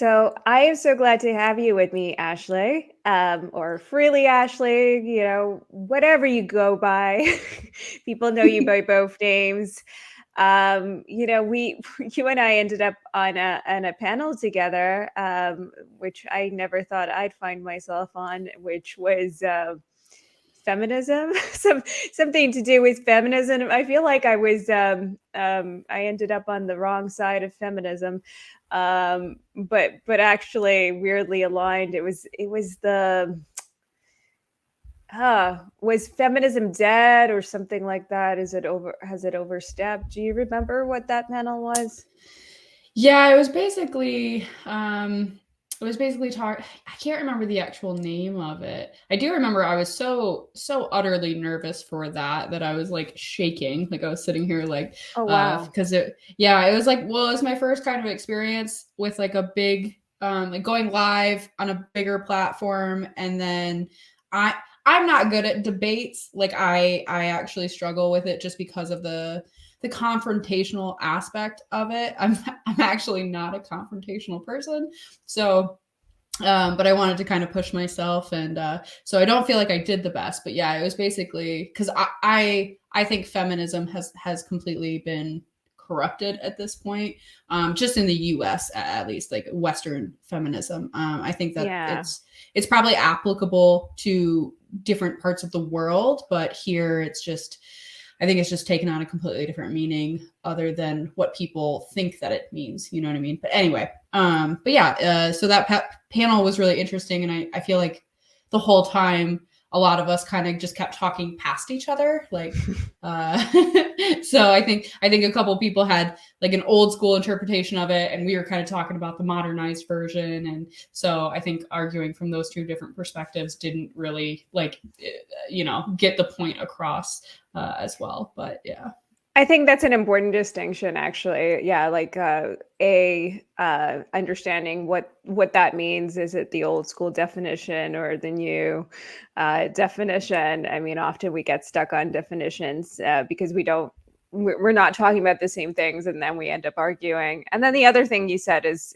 So I am so glad to have you with me, Ashley, or Freely Ashley, whatever you go by. People know you by both names. We, you and I ended up on a panel together, which I never thought I'd find myself on, which was feminism, something to do with feminism. I feel like I ended up on the wrong side of feminism, but actually weirdly aligned. It was the was feminism dead or something like that? Has it overstepped? Do you remember what that panel was? Yeah, it was basically talk. I can't remember the actual name of it. I do remember I was so utterly nervous for that I was like shaking, like I was sitting here like Oh wow. because it was like, well, it's my first kind of experience with like a big like going live on a bigger platform, and then I I'm not good at debates. Like I actually struggle with it just because of the confrontational aspect of it. I'm actually not a confrontational person. So but I wanted to kind of push myself, and so I don't feel like I did the best. But yeah, it was basically because I think feminism has completely been corrupted at this point, just in the U.S. at least, like Western feminism. I think that Yeah. it's probably applicable to different parts of the world, but here I think it's just taken on a completely different meaning other than what people think that it means. You know what I mean? But anyway, but yeah, so that panel was really interesting, and I feel like the whole time a lot of us kind of just kept talking past each other, like uh so I think a couple people had like an old school interpretation of it, and we were kind of talking about the modernized version, and so I think arguing from those two different perspectives didn't really get the point across as well. But yeah. I think that's an important distinction, actually. Yeah, like understanding what that means. Is it the old school definition or the new definition? I mean, often we get stuck on definitions because we're not talking about the same things, and then we end up arguing. And then the other thing you said is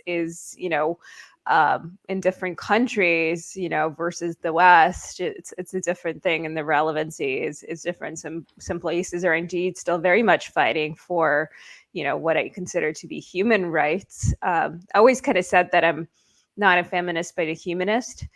in different countries, versus the West, it's a different thing, and the relevancy is different. Some places are indeed still very much fighting for, what I consider to be human rights. I always kind of said that I'm not a feminist but a humanist,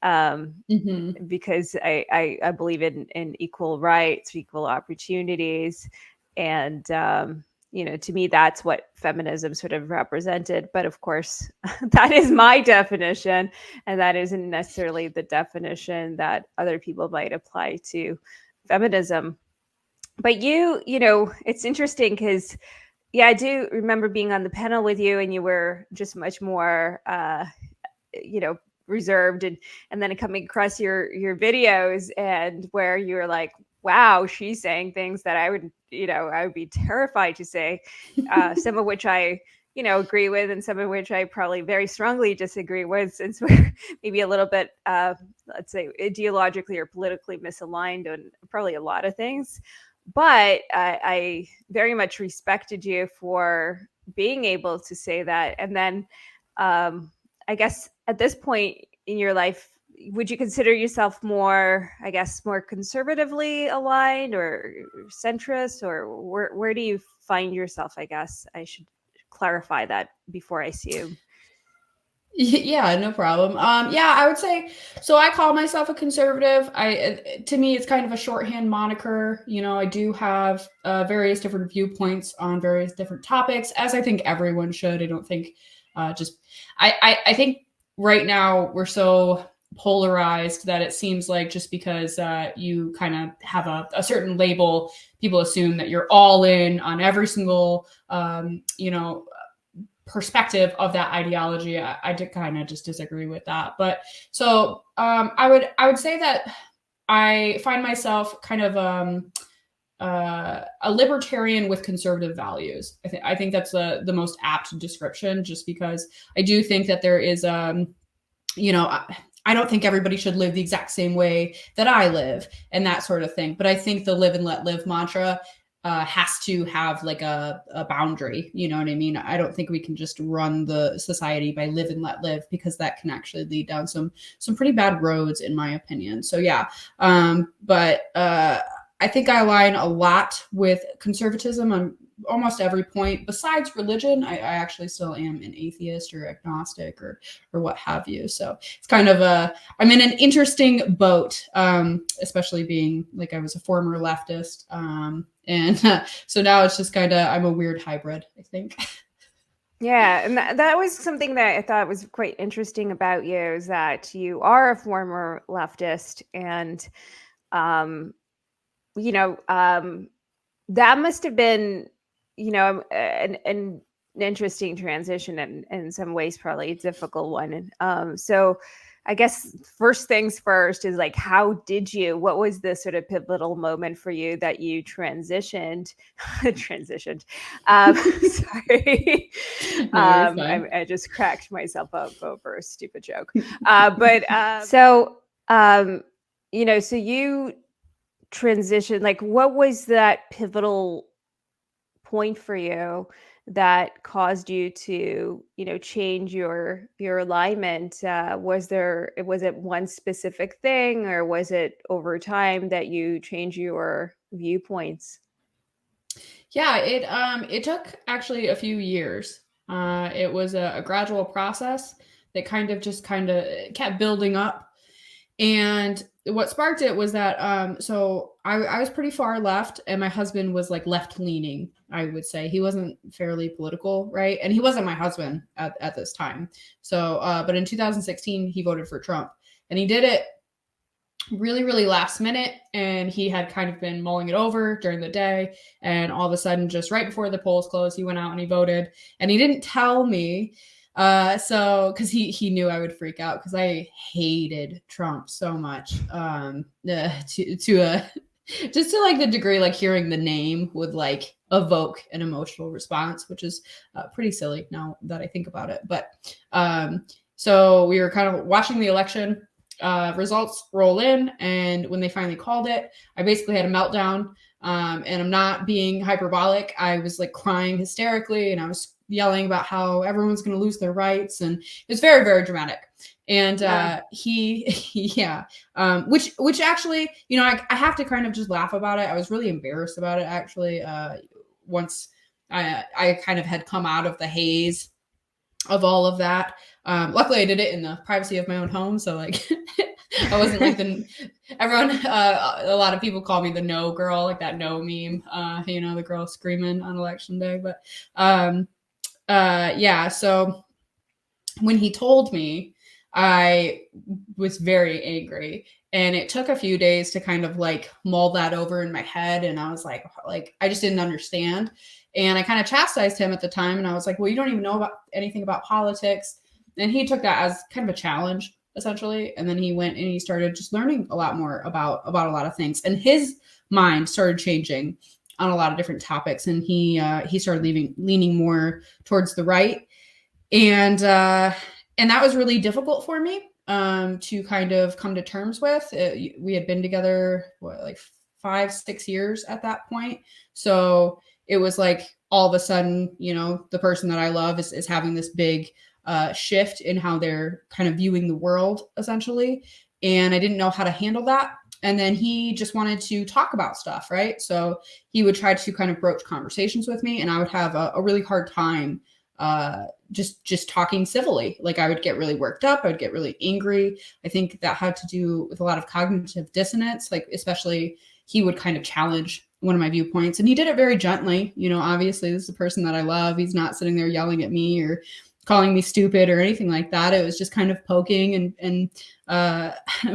um, Hmm. because I believe in equal rights, equal opportunities, and to me, that's what feminism sort of represented. But of course, that is my definition, and that isn't necessarily the definition that other people might apply to feminism. But it's interesting because, yeah, I do remember being on the panel with you, and you were just much more, you know, reserved, and then coming across your videos, and where you're like, wow, she's saying things that I would be terrified to say, some of which I agree with, and some of which I probably very strongly disagree with, since we're maybe a little bit, let's say, ideologically or politically misaligned on probably a lot of things. But I very much respected you for being able to say that. And then, I guess at this point in your life, would you consider yourself more, I guess, more conservatively aligned or centrist, or where do you find yourself? I guess I should clarify that before I assume. Yeah, no problem. Yeah, I would say so. I call myself a conservative. To me, it's kind of a shorthand moniker. I do have various different viewpoints on various different topics, as I think everyone should. I don't think just I think right now we're so polarized that it seems like just because you kind of have a certain label, people assume that you're all in on every single perspective of that ideology. I did kind of just disagree with that. But so I would say that I find myself kind of a libertarian with conservative values. I think that's the most apt description, just because I do think that there is you know I don't think everybody should live the exact same way that I live and that sort of thing. But I think the live and let live mantra has to have like a boundary. You know what I mean? I don't think we can just run the society by live and let live, because that can actually lead down some pretty bad roads, in my opinion. So yeah, but I think I align a lot with conservatism on almost every point besides religion. I actually still am an atheist or agnostic or what have you. So it's kind of I'm in an interesting boat, especially being like I was a former leftist. And so now it's just kind of, I'm a weird hybrid, I think. Yeah, and that was something that I thought was quite interesting about you, is that you are a former leftist, and um, you know, that must have been, an interesting transition, and in some ways probably a difficult one. And so I guess first things first is like, what was the sort of pivotal moment for you that you transitioned? Sorry. No, you're fine. I just cracked myself up over a stupid joke. So, so you transition, like, what was that pivotal point for you that caused you to, change your alignment? Was it one specific thing, or was it over time that you changed your viewpoints? Yeah, it took actually a few years. It was a gradual process that kind of kept building up. And what sparked it was that so I was pretty far left, and my husband was like left leaning, I would say. He wasn't fairly political, right? And he wasn't my husband at this time. So but in 2016 he voted for Trump, and he did it really, really last minute. And he had kind of been mulling it over during the day. And all of a sudden, just right before the polls closed, he went out and he voted. And he didn't tell me. So because he knew I would freak out, because I hated Trump so much. Just to like the degree, like hearing the name would like evoke an emotional response, which is pretty silly now that I think about it. But so we were kind of watching the election results roll in, and when they finally called it, I basically had a meltdown. And I'm not being hyperbolic. I was like crying hysterically, and I was yelling about how everyone's going to lose their rights, and it was very, very dramatic. And yeah, which actually, I have to kind of just laugh about it. I was really embarrassed about it, actually. Once I kind of had come out of the haze of all of that. Luckily I did it in the privacy of my own home. So like, I wasn't like everyone, a lot of people call me the no girl, like that no meme, the girl screaming on election day. But yeah, so when he told me, I was very angry, and it took a few days to kind of like mull that over in my head. And I was like, I just didn't understand. And I kind of chastised him at the time. And I was like, well, you don't even know about anything about politics. And he took that as kind of a challenge, essentially. And then he went and he started just learning a lot more about a lot of things. And his mind started changing on a lot of different topics. And he started leaning more towards the right. And that was really difficult for me to kind of come to terms with. We had been together, like 5-6 years at that point. So it was like all of a sudden, the person that I love is having this big shift in how they're kind of viewing the world, essentially. And I didn't know how to handle that. And then he just wanted to talk about stuff, right? So he would try to kind of broach conversations with me, and I would have a really hard time just talking civilly. Like I would get really worked up. I would get really angry. I think that had to do with a lot of cognitive dissonance. Like especially he would kind of challenge one of my viewpoints, and he did it very gently. Obviously this is a person that I love. He's not sitting there yelling at me or calling me stupid or anything like that. It was just kind of poking and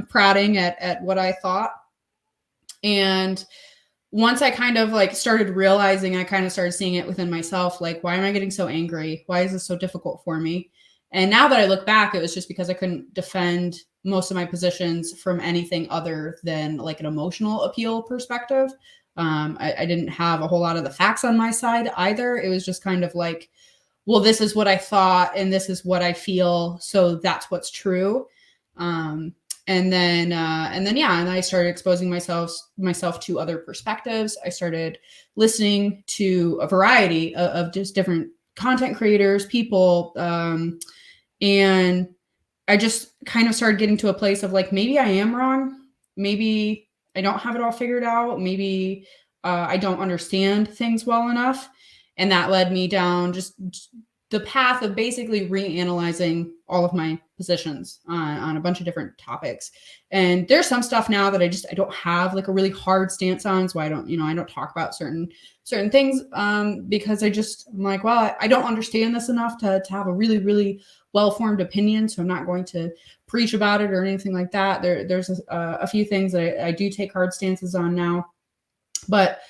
prodding at what I thought. And once I kind of like started realizing, I kind of started seeing it within myself. Like, why am I getting so angry? Why is this so difficult for me? And now that I look back, it was just because I couldn't defend most of my positions from anything other than like an emotional appeal perspective. I didn't have a whole lot of the facts on my side either. It was just kind of like, well, this is what I thought and this is what I feel, so that's what's true. And I started exposing myself to other perspectives. I started listening to a variety of just different content creators, people, and I just kind of started getting to a place of like, maybe I am wrong. Maybe I don't have it all figured out. Maybe I don't understand things well enough. And that led me down just the path of basically reanalyzing all of my positions on a bunch of different topics. And there's some stuff now that I don't have like a really hard stance on. So I don't talk about certain things because I'm like, well, I don't understand this enough to have a really, really well-formed opinion. So I'm not going to preach about it or anything like that. There's a few things that I do take hard stances on now. But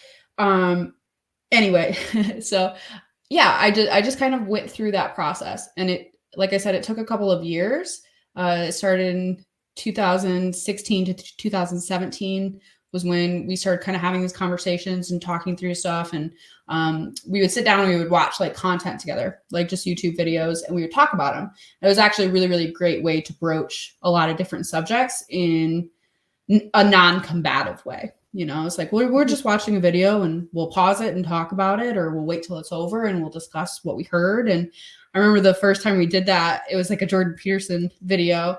anyway, so yeah, I just kind of went through that process. And it, like I said, it took a couple of years. It started in 2016 to 2017 was when we started kind of having these conversations and talking through stuff. And we would sit down and we would watch like content together, like just YouTube videos, and we would talk about them. It was actually a really, really great way to broach a lot of different subjects in a non-combative way. It's like we're just watching a video and we'll pause it and talk about it, or we'll wait till it's over and we'll discuss what we heard. And I remember the first time we did that, it was like a Jordan Peterson video.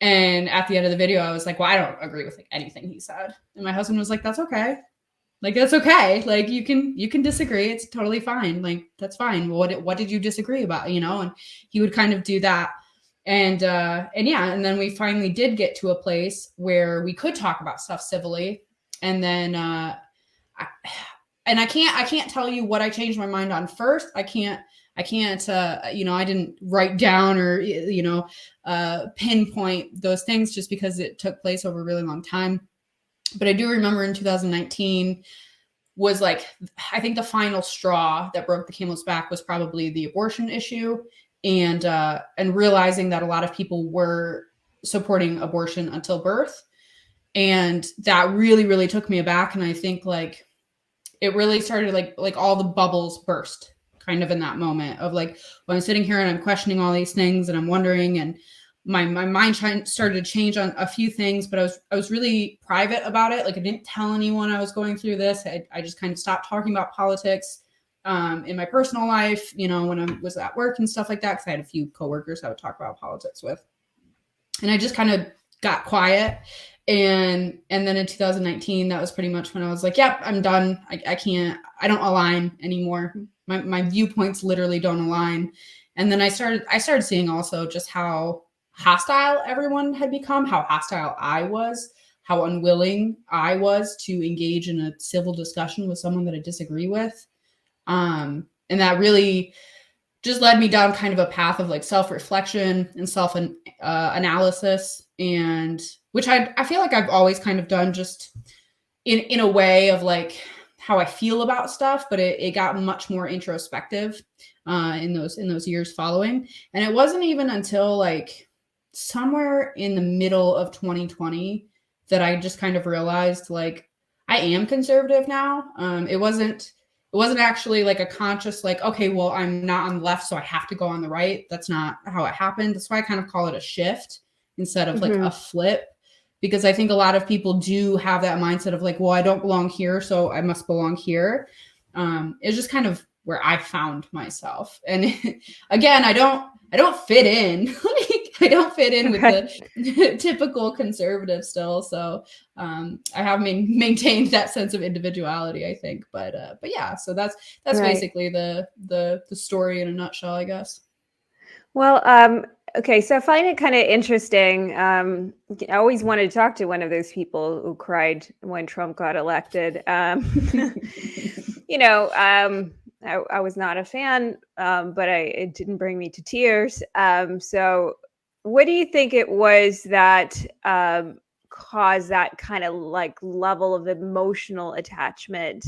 And at the end of the video, I was like, well, I don't agree with like anything he said. And my husband was like, that's okay. Like, that's okay. Like, you can disagree. It's totally fine. Like, that's fine. What did you disagree about? And he would kind of do that. And and then we finally did get to a place where we could talk about stuff civilly. And then I can't tell you what I changed my mind on first. I can't I didn't write down or pinpoint those things just because it took place over a really long time. But I do remember in 2019 was like, I think the final straw that broke the camel's back was probably the abortion issue, and realizing that a lot of people were supporting abortion until birth. And that really, really took me aback. And I think like it really started like all the bubbles burst kind of in that moment of like, when I'm sitting here and I'm questioning all these things and I'm wondering, and my mind started to change on a few things, but I was really private about it. Like, I didn't tell anyone I was going through this. I just kind of stopped talking about politics in my personal life, when I was at work and stuff like that, because I had a few coworkers I would talk about politics with. And I just kind of got quiet. And then in 2019, that was pretty much when I was like, yep, I'm done. I don't align anymore. My viewpoints literally don't align. And then I started seeing also just how hostile everyone had become, how hostile I was, how unwilling I was to engage in a civil discussion with someone that I disagree with. And that really just led me down kind of a path of like self-reflection and self-analysis, and which I feel like I've always kind of done just in a way of like how I feel about stuff, but it got much more introspective in those years following. And it wasn't even until like somewhere in the middle of 2020 that I just kind of realized like I am conservative now. It wasn't actually like a conscious like, okay, well, I'm not on the left, so I have to go on the right. That's not how it happened. That's why I kind of call it a shift instead of like a flip, because I think a lot of people do have that mindset of like, well, I don't belong here, so I must belong here. It's just kind of where I found myself. And again, I don't fit in. Like, I don't fit in with the typical conservative still. So I have maintained that sense of individuality, I think. But yeah, so that's right. Basically the story in a nutshell, I guess. Well, okay, so I find it kind of interesting. I always wanted to talk to one of those people who cried when Trump got elected. I was not a fan, but it didn't bring me to tears. So what do you think it was that caused that kind of like level of emotional attachment?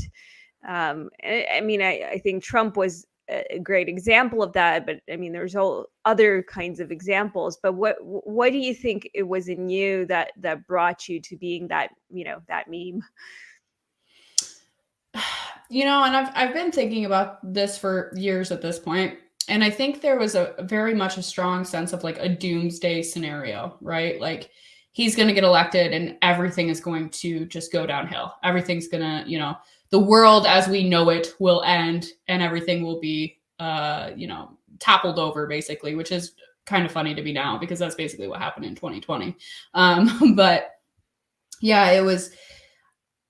I think Trump was a great example of that, but I mean, there's all other kinds of examples. But what do you think it was in you that brought you to being that that meme? And I've been thinking about this for years at this point, and I think there was a very much a strong sense of like a doomsday scenario, right? Like, he's going to get elected and everything is going to just go downhill. Everything's going to, you know, the world as we know it will end and everything will be, you know, toppled over basically, which is kind of funny to me now because that's basically what happened in 2020. But yeah, it was,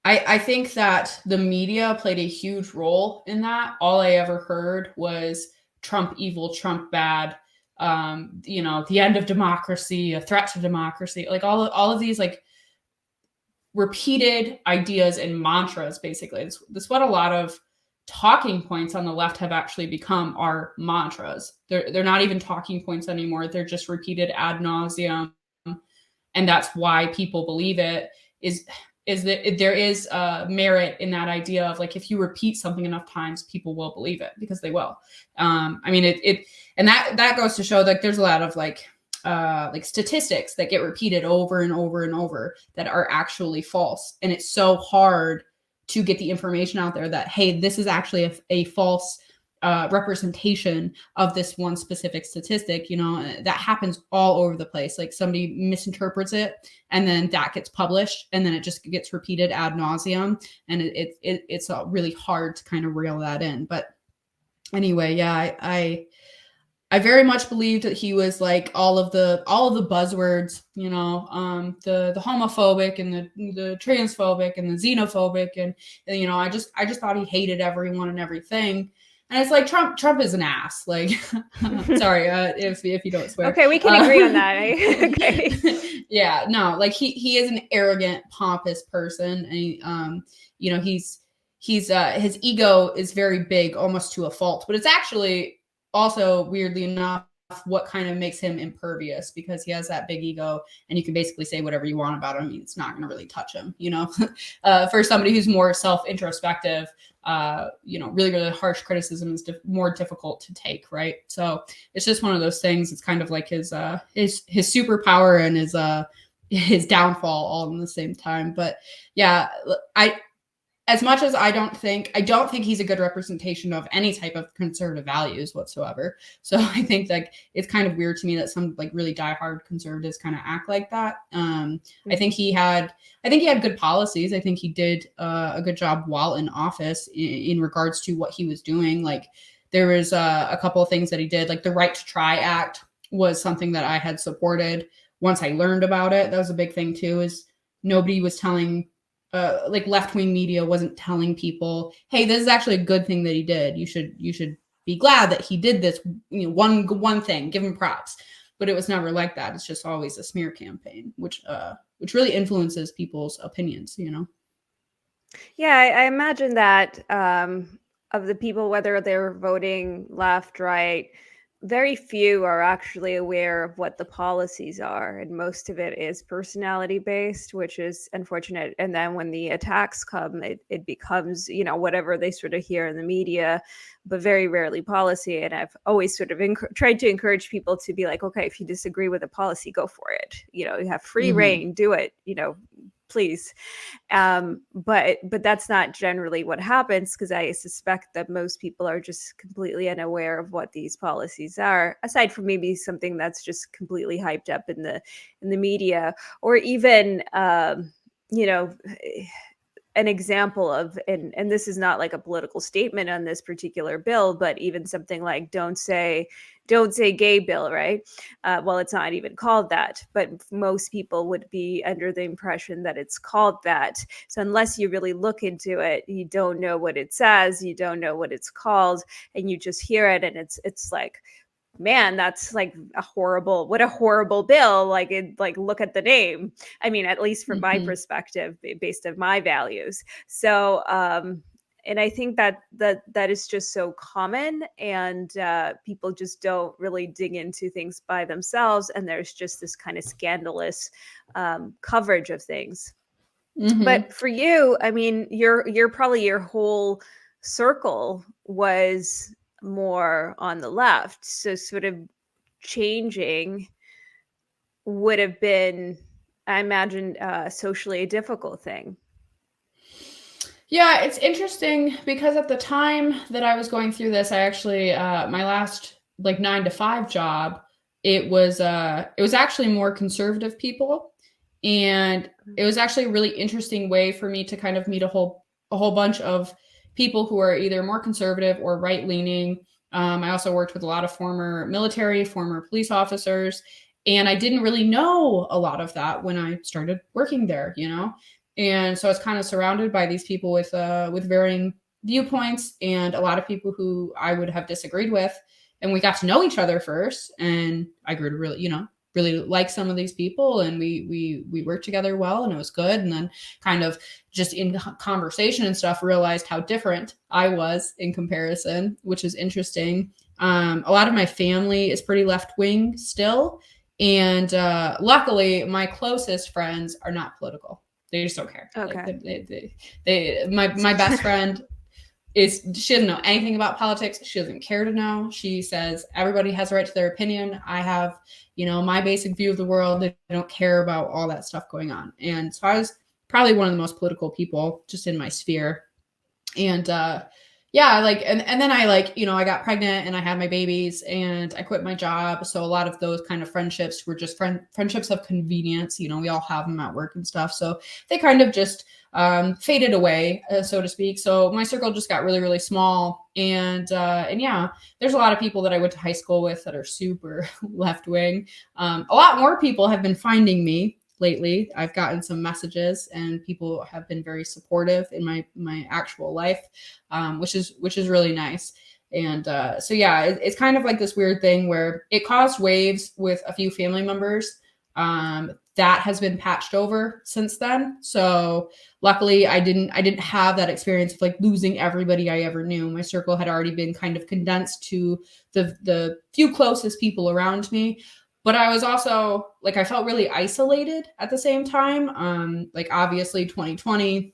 I think that the media played a huge role in that. All I ever heard was Trump evil, Trump bad, you know, the end of democracy, a threat to democracy, like all of these like repeated ideas and mantras, basically. That's what a lot of talking points on the left have actually become, are mantras. They're not even talking points anymore. They're just repeated ad nauseum. And that's why people believe it, is that there is merit in that idea of like, if you repeat something enough times, people will believe it, because they will. I mean, and that goes to show that there's a lot of like statistics that get repeated over and over and over that are actually false. And it's so hard to get the information out there that, hey, this is actually a false representation of this one specific statistic. You know, that happens all over the place. Like somebody misinterprets it and then that gets published and then it just gets repeated ad nauseum. And it's really hard to kind of reel that in. But anyway, yeah, I very much believed that he was like all of the buzzwords, you know, the homophobic and the transphobic and the xenophobic, and you know, I just thought he hated everyone and everything. And it's like Trump is an ass. Like, sorry, if you don't swear. Okay, we can agree on that. Okay. Yeah, no, like he is an arrogant, pompous person, and he, you know, he's his ego is very big, almost to a fault. But it's actually also, weirdly enough, what kind of makes him impervious, because he has that big ego and you can basically say whatever you want about him. It's not going to really touch him, you know. For somebody who's more self-introspective, you know, really, really harsh criticism is more difficult to take, right? So it's just one of those things. It's kind of like his superpower and his downfall all in the same time. But yeah, as much as I don't think he's a good representation of any type of conservative values whatsoever. So I think like it's kind of weird to me that some like really diehard conservatives kind of act like that. I think he had good policies. I think he did a good job while in office in regards to what he was doing. Like there was a couple of things that he did, like the Right to Try Act was something that I had supported once I learned about it. That was a big thing too, is nobody was telling like left-wing media wasn't telling people, hey, this is actually a good thing that he did. You should be glad that he did this, you know, one thing, give him props. But it was never like that. It's just always a smear campaign, which really influences people's opinions, you know? Yeah, I imagine that of the people, whether they're voting left, right, very few are actually aware of what the policies are. And most of it is personality based, which is unfortunate. And then when the attacks come, it becomes, you know, whatever they sort of hear in the media, but very rarely policy. And I've always sort of tried to encourage people to be like, okay, if you disagree with a policy, go for it. You know, you have free reign, do it, you know, please. But that's not generally what happens, because I suspect that most people are just completely unaware of what these policies are, aside from maybe something that's just completely hyped up in the media, or even you know, an example of, and this is not like a political statement on this particular bill, but even something like don't say gay bill, right? Well, it's not even called that, but most people would be under the impression that it's called that. So unless you really look into it, you don't know what it says, you don't know what it's called, and you just hear it, and it's like, man, that's like what a horrible bill. Like look at the name. I mean, at least from my perspective, based on my values. So, and I think that is just so common, and people just don't really dig into things by themselves. And there's just this kind of scandalous coverage of things. But for you, I mean, you're probably, your whole circle was more on the left, so sort of changing would have been, I imagine, socially a difficult thing. Yeah, it's interesting because at the time that I was going through this, I actually my last like 9 to 5 job, it was actually more conservative people. And it was actually a really interesting way for me to kind of meet a whole bunch of people who are either more conservative or right leaning. I also worked with a lot of former military, former police officers, and I didn't really know a lot of that when I started working there, you know. And so I was kind of surrounded by these people with varying viewpoints and a lot of people who I would have disagreed with. And we got to know each other first, and I grew to really, you know, really like some of these people, and we worked together well, and it was good. And then kind of just in conversation and stuff realized how different I was in comparison, which is interesting. A lot of my family is pretty left wing still, and luckily my closest friends are not political. They just don't care. Like Okay. my best friend she doesn't know anything about politics. She doesn't care to know. She says everybody has a right to their opinion. I have, you know, my basic view of the world. They don't care about all that stuff going on. And so I was probably one of the most political people just in my sphere. And yeah, like, and then I, like, you know, I got pregnant and I had my babies and I quit my job. So a lot of those kind of friendships were just friendships of convenience. You know, we all have them at work and stuff. So they kind of just faded away, so to speak. So my circle just got really, really small. And yeah, there's a lot of people that I went to high school with that are super left wing. A lot more people have been finding me lately. I've gotten some messages, and people have been very supportive in my actual life, which is really nice. And so yeah, it's kind of like this weird thing where it caused waves with a few family members. That has been patched over since then. So luckily, I didn't have that experience of like losing everybody I ever knew. My circle had already been kind of condensed to the few closest people around me. But I was also like, I felt really isolated at the same time. Like obviously 2020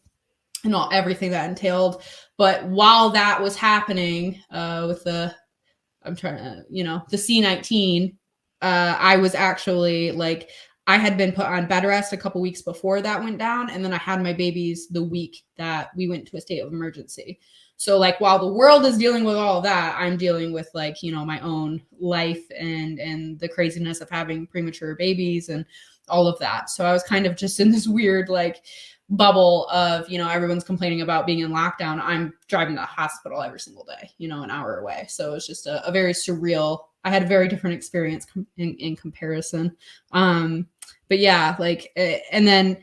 and everything that entailed. But while that was happening, with I'm trying to, you know, the C-19, I was actually like, I had been put on bed rest a couple weeks before that went down. And then I had my babies the week that we went to a state of emergency. So like, while the world is dealing with all of that, I'm dealing with, like, you know, my own life and the craziness of having premature babies and all of that. So I was kind of just in this weird, like, bubble of, you know, everyone's complaining about being in lockdown. I'm driving to the hospital every single day, you know, an hour away. So it's just a very surreal, I had a very different experience in comparison. But yeah, like, and then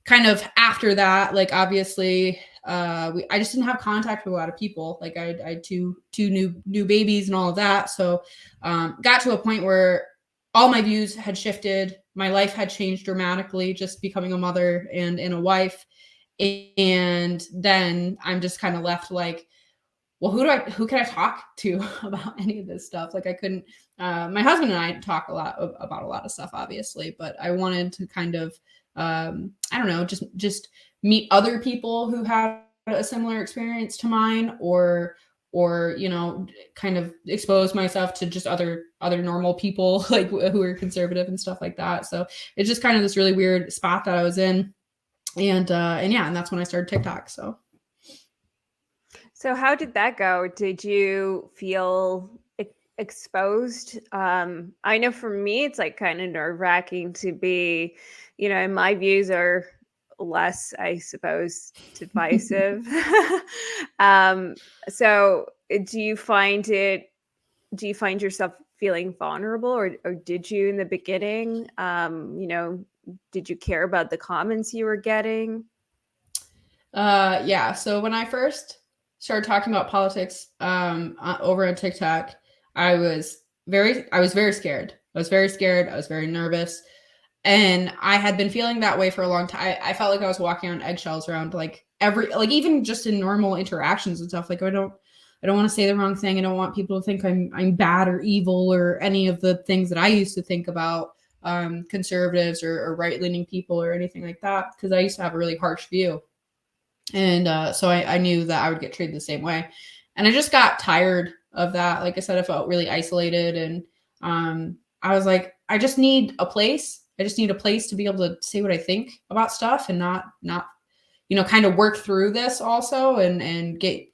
kind of after that, like, obviously, I just didn't have contact with a lot of people. Like I had two new babies and all of that. So, got to a point where all my views had shifted. My life had changed dramatically, just becoming a mother and a wife. And then I'm just kind of left like, well, who can I talk to about any of this stuff? Like I couldn't, my husband and I talk a lot about a lot of stuff, obviously, but I wanted to kind of, I don't know, just meet other people who had a similar experience to mine, or, you know, kind of expose myself to just other normal people, like who are conservative and stuff like that. So it's just kind of this really weird spot that I was in. And yeah, and that's when I started TikTok. So how did that go? Did you feel exposed? I know for me, it's like kind of nerve wracking to be, you know, and my views are less, I suppose, divisive. um, so do you find it? Do you find yourself feeling vulnerable, or did you in the beginning? You know, did you care about the comments you were getting? Yeah. So when I first started talking about politics, over on TikTok, I was very scared. I was very scared. I was very nervous. And I had been feeling that way for a long time. I felt like I was walking on eggshells around like like even just in normal interactions and stuff. Like I don't want to say the wrong thing. I don't want people to think I'm bad or evil or any of the things that I used to think about conservatives or right leaning people or anything like that, because I used to have a really harsh view. And so I knew that I would get treated the same way. And I just got tired of that. Like I said, I felt really isolated. And I was like, I just need a place. I just need a place to be able to say what I think about stuff and not, you know, kind of work through this also and get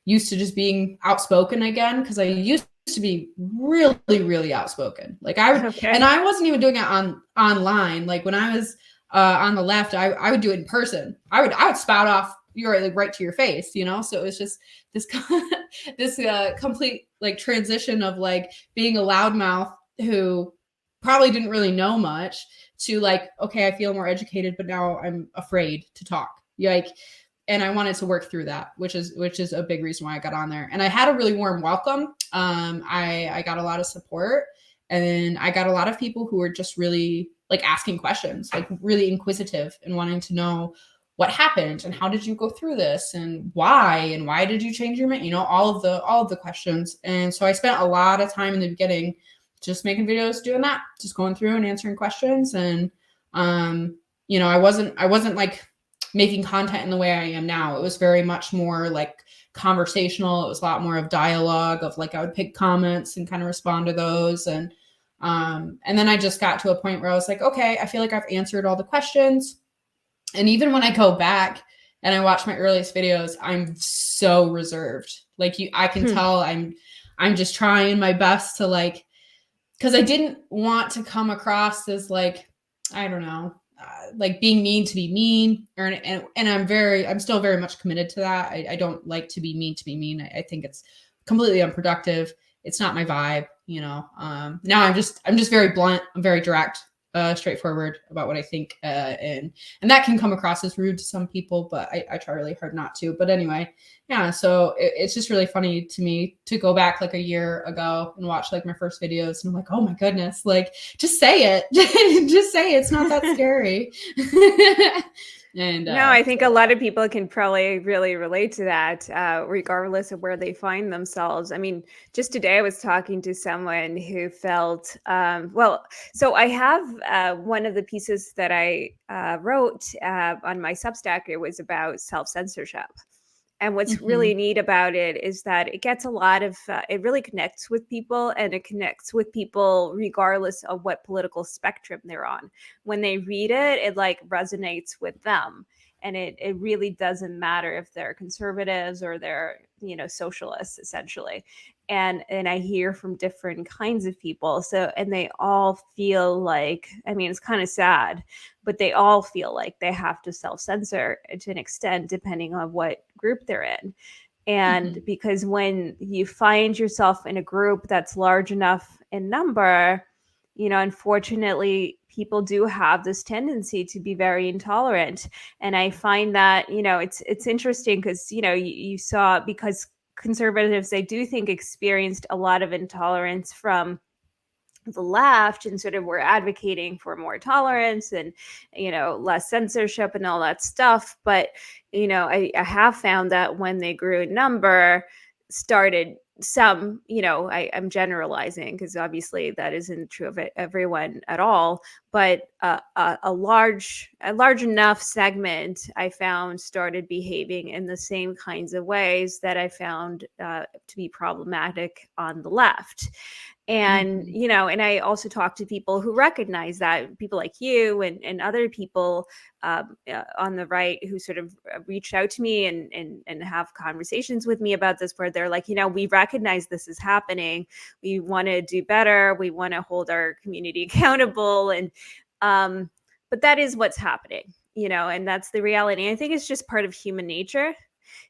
used to just being outspoken again. Cause I used to be really, really outspoken. Like I would, and Okay. I wasn't even doing it online. Like when I was on the left, I would do it in person. I would spout off your like right to your face, you know. So it was just this this complete like transition of like being a loudmouth who probably didn't really know much to like, okay, I feel more educated, but now I'm afraid to talk. Like, and I wanted to work through that, which is a big reason why I got on there. And I had a really warm welcome. I got a lot of support, and I got a lot of people who were just really like asking questions, like really inquisitive and wanting to know what happened and how did you go through this and why did you change your mind, you know, all of the questions. And so I spent a lot of time in the beginning just making videos doing that, just going through and answering questions. And you know, I wasn't like making content in the way I am now. It was very much more like conversational. It was a lot more of dialogue, of like I would pick comments and kind of respond to those. And then I just got to a point where I was like, okay, I feel like I've answered all the questions. And even when I go back and I watch my earliest videos, I'm so reserved. Like I can tell I'm just trying my best to like, because I didn't want to come across as like, I don't know, like being mean to be mean, and I'm still very much committed to that. I don't like to be mean to be mean. I think it's completely unproductive. It's not my vibe, you know. Now I'm just very blunt. I'm very direct, straightforward about what I think, and that can come across as rude to some people, but I try really hard not to. But anyway, yeah. So it's just really funny to me to go back like a year ago and watch like my first videos, and I'm like, oh my goodness, like just say it, just say it. It's not that scary. And no, I think a lot of people can probably really relate to that, regardless of where they find themselves. I mean, just today I was talking to someone who felt, well, so I have one of the pieces that I wrote on my Substack. It was about self-censorship. And what's really neat about it is that it gets a lot of, it really connects with people, and it connects with people regardless of what political spectrum they're on. When they read it, it like resonates with them. And it really doesn't matter if they're conservatives or they're, you know, socialists, essentially. And I hear from different kinds of people. So, and they all feel like, I mean, it's kind of sad, but they all feel like they have to self-censor to an extent, depending on what group they're in. And because when you find yourself in a group that's large enough in number, you know, unfortunately, people do have this tendency to be very intolerant. And I find that, you know, it's interesting because, you know, you saw, because conservatives, I do think, experienced a lot of intolerance from the left, and sort of were advocating for more tolerance and, you know, less censorship and all that stuff. But, you know, I have found that when they grew in number, started some, you know, I'm generalizing because obviously that isn't true of everyone at all, but a large enough segment I found started behaving in the same kinds of ways that I found to be problematic on the left. And you know, and I also talk to people who recognize that, people like you and other people on the right, who sort of reach out to me and have conversations with me about this, where they're like, you know, we recognize this is happening, we want to do better, we want to hold our community accountable, and but that is what's happening, you know, and that's the reality. I think it's just part of human nature.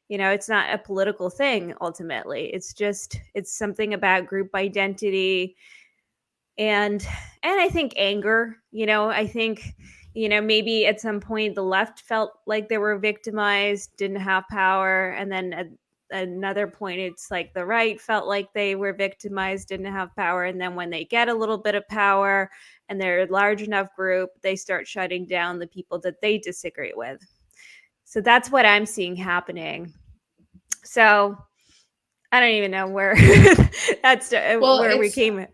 You know, it's not a political thing ultimately. It's just, it's something about group identity and I think anger. You know, I think, you know, maybe at some point the left felt like they were victimized, didn't have power, and then at another point it's like the right felt like they were victimized, didn't have power, and then when they get a little bit of power and they're a large enough group, they start shutting down the people that they disagree with. So that's what I'm seeing happening. So I don't even know where that's well, where we came.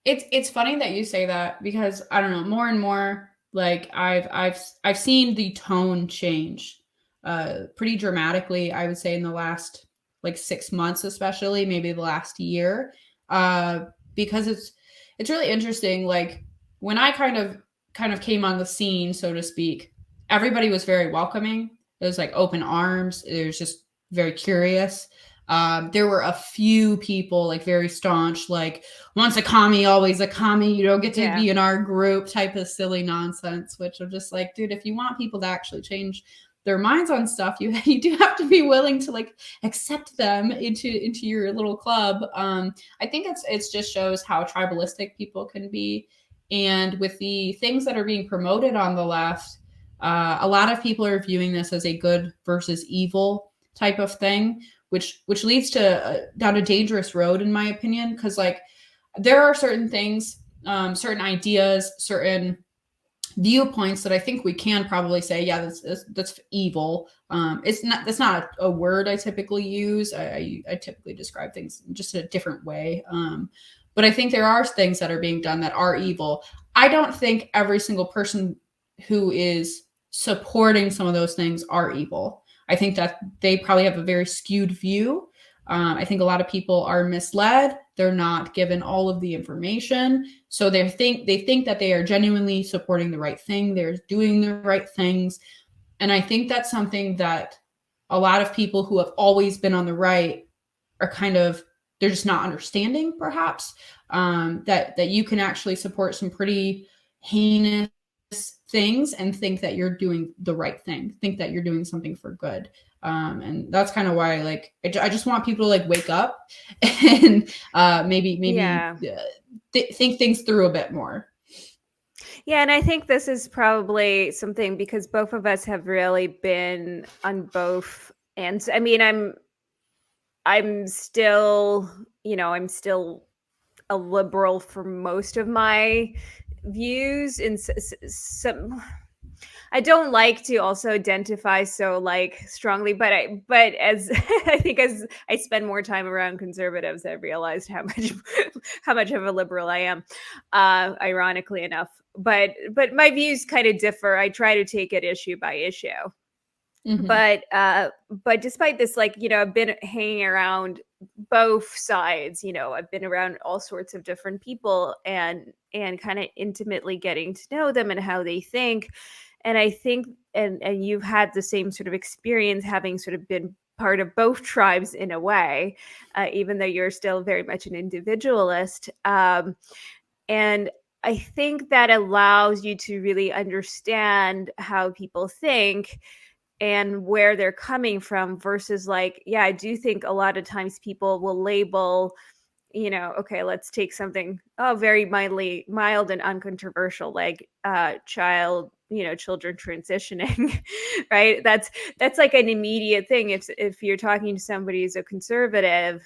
It's funny that you say that, because I don't know, more and more like I've seen the tone change pretty dramatically, I would say, in the last like 6 months, especially maybe the last year, because it's really interesting. Like when I kind of came on the scene, so to speak, everybody was very welcoming. It was like open arms. It was just very curious. There were a few people like very staunch, like once a commie, always a commie. You don't get to Yeah. be in our group type of silly nonsense, which are just like, dude, if you want people to actually change their minds on stuff, you do have to be willing to like accept them into your little club. I think it's just shows how tribalistic people can be, and with the things that are being promoted on the left, a lot of people are viewing this as a good versus evil type of thing, which leads to down a dangerous road, in my opinion, because like there are certain things, certain ideas, certain viewpoints that I think we can probably say, yeah, that's evil. It's not, that's not a word I typically use. I typically describe things just a different way. But I think there are things that are being done that are evil. I don't think every single person who is supporting some of those things are evil. I think that they probably have a very skewed view. I think a lot of people are misled. They're not given all of the information, so they think that they are genuinely supporting the right thing. They're doing the right things, and I think that's something that a lot of people who have always been on the right are kind of, they're just not understanding, perhaps, that you can actually support some pretty heinous things and think that you're doing the right thing, think that you're doing something for good. And that's kind of why, like, I just want people to like wake up and maybe Yeah. think things through a bit more. Yeah, and I think this is probably something because both of us have really been on both ends. I mean, I'm still, I'm still a liberal for most of my views and some I don't like to also identify so like strongly, but as I think as I spend more time around conservatives, I've realized how much how much of a liberal I am, ironically enough. But my views kind of differ. I try to take it issue by issue. Mm-hmm. But despite this, like, I've been hanging around both sides. I've been around all sorts of different people and kind of intimately getting to know them and how they think. And I think and you've had the same sort of experience having sort of been part of both tribes in a way, even though you're still very much an individualist. And I think that allows you to really understand how people think and where they're coming from versus, like, yeah, I do think a lot of times people will label, okay, let's take something very mild and uncontroversial, like children transitioning. Right, that's like an immediate thing. If you're talking to somebody who's a conservative,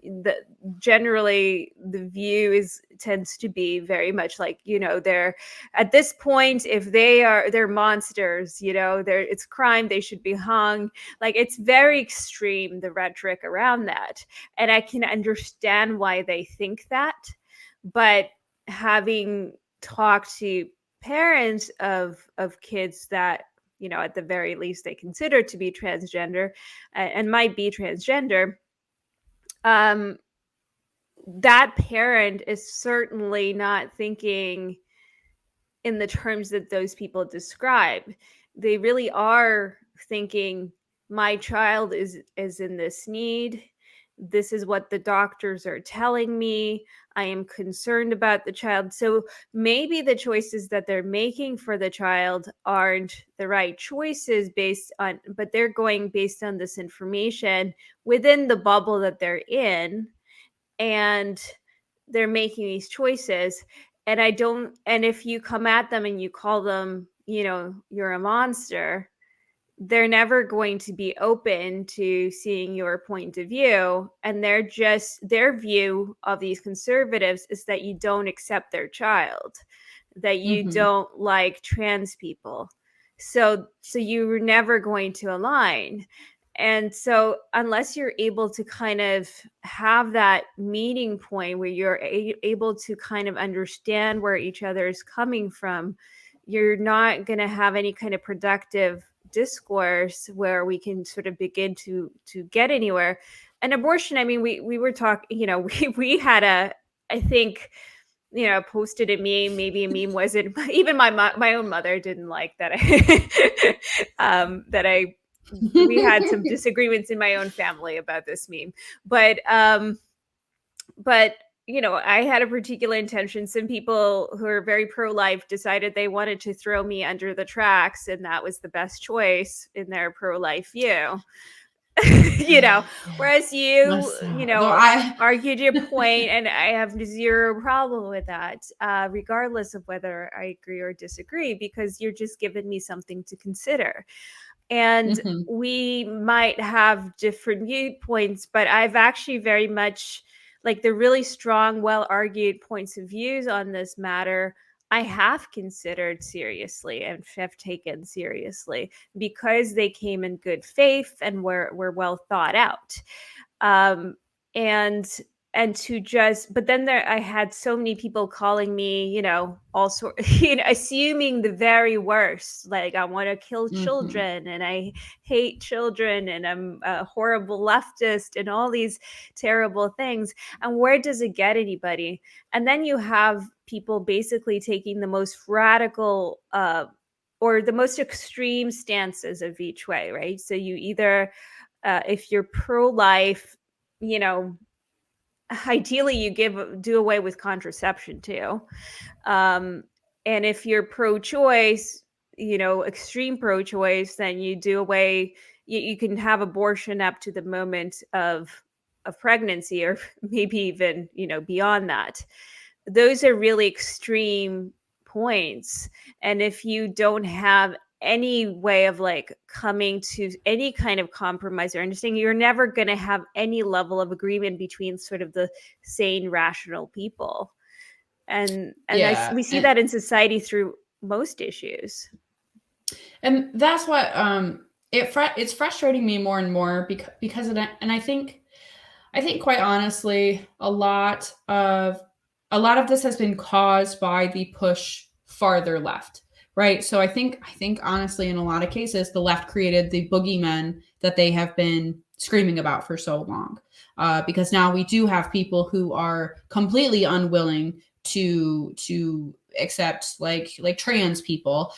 the generally the view is tends to be very much like, they're at this point, if they're monsters, it's crime, they should be hung. Like, it's very extreme, the rhetoric around that, and I can understand why they think that. But having talked to parents of kids that, at the very least they consider to be transgender, and might be transgender, um that parent is certainly not thinking in the terms that those people describe. They really are thinking, my child is in this need. This is what the doctors are telling me. I am concerned about the child. So maybe the choices that they're making for the child aren't the right choices but they're going based on this information within the bubble that they're in, and they're making these choices. And if you come at them and you call them, you're a monster, they're never going to be open to seeing your point of view. And their view of these conservatives is that you don't accept their child, that you Mm-hmm. don't like trans people. So you're never going to align. And so unless you're able to kind of have that meeting point where you're able to kind of understand where each other is coming from, you're not going to have any kind of productive discourse where we can sort of begin to get anywhere. And abortion, I mean, we were talking, we had I think, posted a meme. Maybe a meme wasn't even my own mother didn't like that I that I we had some disagreements in my own family about this meme, but you know, I had a particular intention. Some people who are very pro-life decided they wanted to throw me under the tracks, and that was the best choice in their pro-life view. You know, whereas you Though know, argued your point, and I have zero problem with that, regardless of whether I agree or disagree, because you're just giving me something to consider. And Mhm. we might have different viewpoints, but I've actually very much, like, the really strong, well argued points of views on this matter, I have considered seriously and have taken seriously, because they came in good faith and were well thought out. um and to just, but then there, I had so many people calling me, you know, all sort you know, assuming the very worst, like I want to kill Mhm. children, and I hate children, and I'm a horrible leftist, and all these terrible things. And where does it get anybody? And then you have people basically taking the most radical or the most extreme stances of each way, right? So you either, if you're pro-life, you know, ideally you do away with contraception too. um and if you're pro-choice, you know, extreme pro-choice, then you do away, you can have abortion up to the moment of pregnancy, or maybe even, you know, beyond that. Those are really extreme points. And if you don't have any way of like coming to any kind of compromise or understanding, you're never going to have any level of agreement between sort of the sane, rational people. And Yeah, we see that in society through most issues. and that's what it's frustrating me more and more because of that. And I think quite honestly, a lot of this has been caused by the push farther left, right? So I think honestly, in a lot of cases, the left created the boogeymen that they have been screaming about for so long, because now we do have people who are completely unwilling to accept like trans people.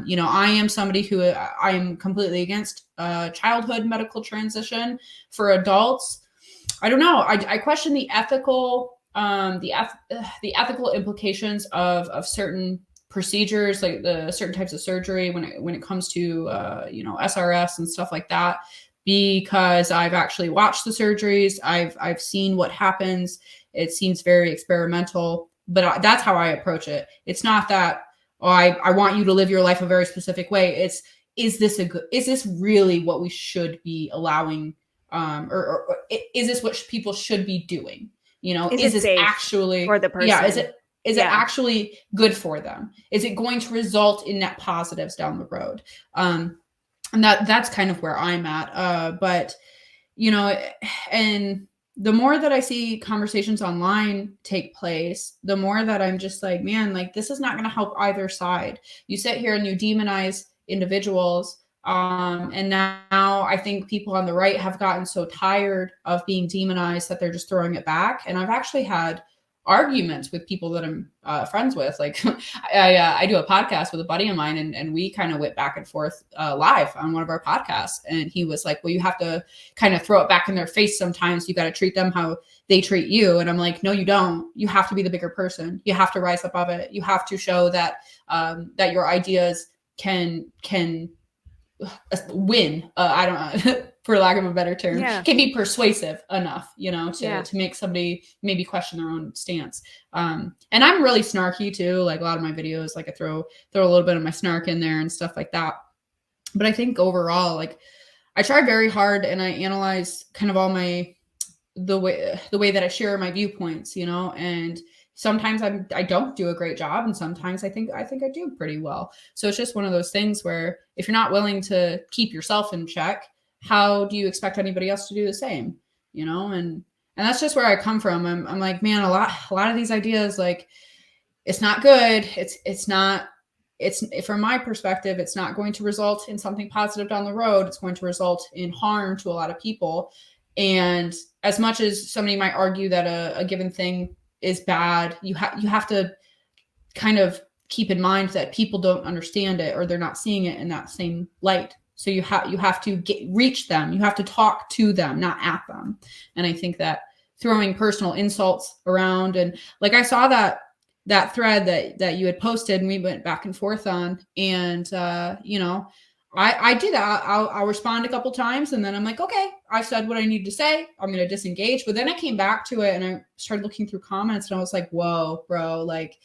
You know, I am somebody who I am completely against childhood medical transition for adults. I don't know. I question the ethical the ethical implications of certain procedures, like the certain types of surgery when it comes to you know, SRS and stuff like that, because I've actually watched the surgeries. I've seen what happens. It seems very experimental, but that's how I approach it. It's not that, oh, I want you to live your life a very specific way. It's, is this really what we should be allowing, or is this what people should be doing? You know, Is is it this safe for actually, the yeah, person? is it Yeah. actually good for them? Is it going to result in net positives down the road? And that's kind of where I'm at. But you know, and the more that I see conversations online take place, the more that I'm just like, man, like this is not going to help either side. You sit here and you demonize individuals. And now I think people on the right have gotten so tired of being demonized that they're just throwing it back. And I've actually had arguments with people that I'm friends with. Like I do a podcast with a buddy of mine, and we kind of went back and forth live on one of our podcasts. And he was like, well, you have to kind of throw it back in their face sometimes. You got to treat them how they treat you. And I'm like, no, you don't. You have to be the bigger person. You have to rise above it. You have to show that that your ideas can win. I don't know, for lack of a better term, Yeah. can be persuasive enough, you know, Yeah. to make somebody maybe question their own stance. And I'm really snarky too. Like a lot of my videos, like I throw a little bit of my snark in there and stuff like that. But I think overall, like I try very hard and I analyze kind of all my the way that I share my viewpoints, you know, and sometimes I don't do a great job, and sometimes I think I do pretty well. So it's just one of those things where if you're not willing to keep yourself in check, how do you expect anybody else to do the same? You know, and that's just where I come from. I'm like, man, a lot of these ideas, like it's not good. It's not, it's, from my perspective, it's not going to result in something positive down the road. It's going to result in harm to a lot of people. And as much as somebody might argue that a given thing is bad, you have to kind of keep in mind that people don't understand it, or they're not seeing it in that same light So you have to reach them. You have to talk to them, not at them. And I think that throwing personal insults around, and like I saw that thread that you had posted and we went back and forth on, and I do that. I'll respond a couple times and then I'm like, okay, I said what I needed to say. I'm going to disengage. But then I came back to it and I started looking through comments and I was like, whoa, bro, like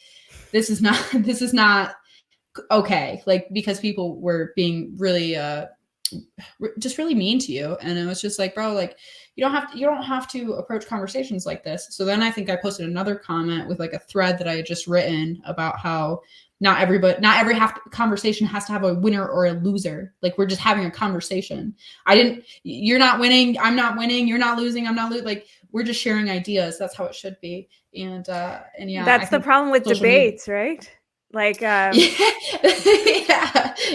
this is not okay. Like, because people were being really, just really mean to you. And it was just like, bro, like you don't have to approach conversations like this. So then I think I posted another comment with like a thread that I had just written about how not every conversation has to have a winner or a loser. Like, we're just having a conversation. You're not winning, I'm not winning, you're not losing, I'm not losing. Like, we're just sharing ideas. That's how it should be. And yeah, That's the problem with debates, right? Like, yeah,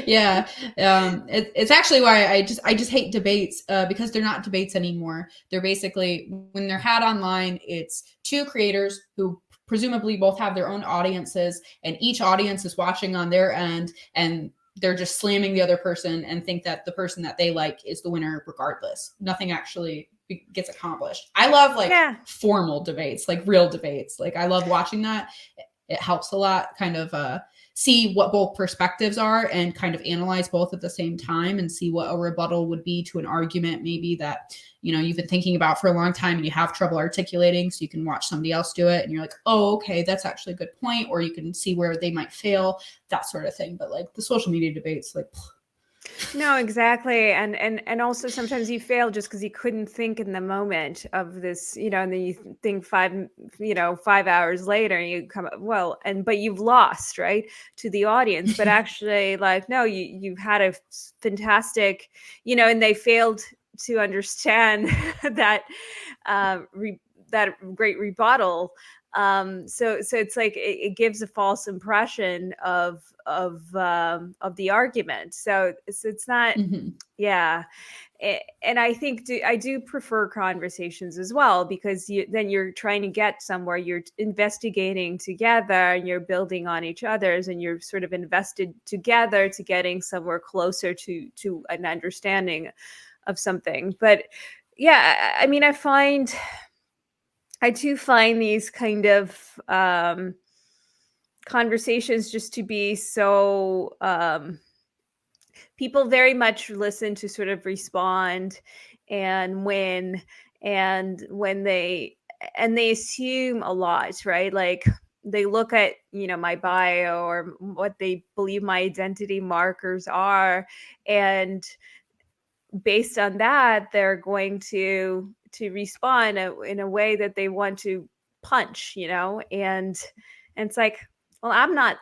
yeah. It's actually why I just hate debates, because they're not debates anymore. They're basically, when they're had online, it's two creators who presumably both have their own audiences, and each audience is watching on their end, and they're just slamming the other person and think that the person that they like is the winner regardless. Nothing actually gets accomplished. I love like formal debates, like real debates. Like, I love watching that. It helps a lot, kind of see what both perspectives are and kind of analyze both at the same time and see what a rebuttal would be to an argument maybe that, you've been thinking about for a long time and you have trouble articulating. So you can watch somebody else do it and you're like, oh, okay, that's actually a good point. Or you can see where they might fail, that sort of thing. But like the social media debates, like, no, exactly. And also sometimes you fail just because you couldn't think in the moment of this, and then you think 5 hours later and you come up, but you've lost, right, to the audience. But actually, like, no, you've had a fantastic, and they failed to understand that that great rebuttal. So it's like it gives a false impression of the argument. So it's not, mm-hmm. yeah. And I think I do prefer conversations as well, because then you're trying to get somewhere, you're investigating together and you're building on each other's, and you're sort of invested together to getting somewhere closer to an understanding of something. But yeah, I mean, I do find these kind of conversations just to be so people very much listen to sort of respond and win, and they assume a lot, right? Like, they look at my bio or what they believe my identity markers are, and based on that they're going to respond in a way that they want to punch, and it's like, well, I'm not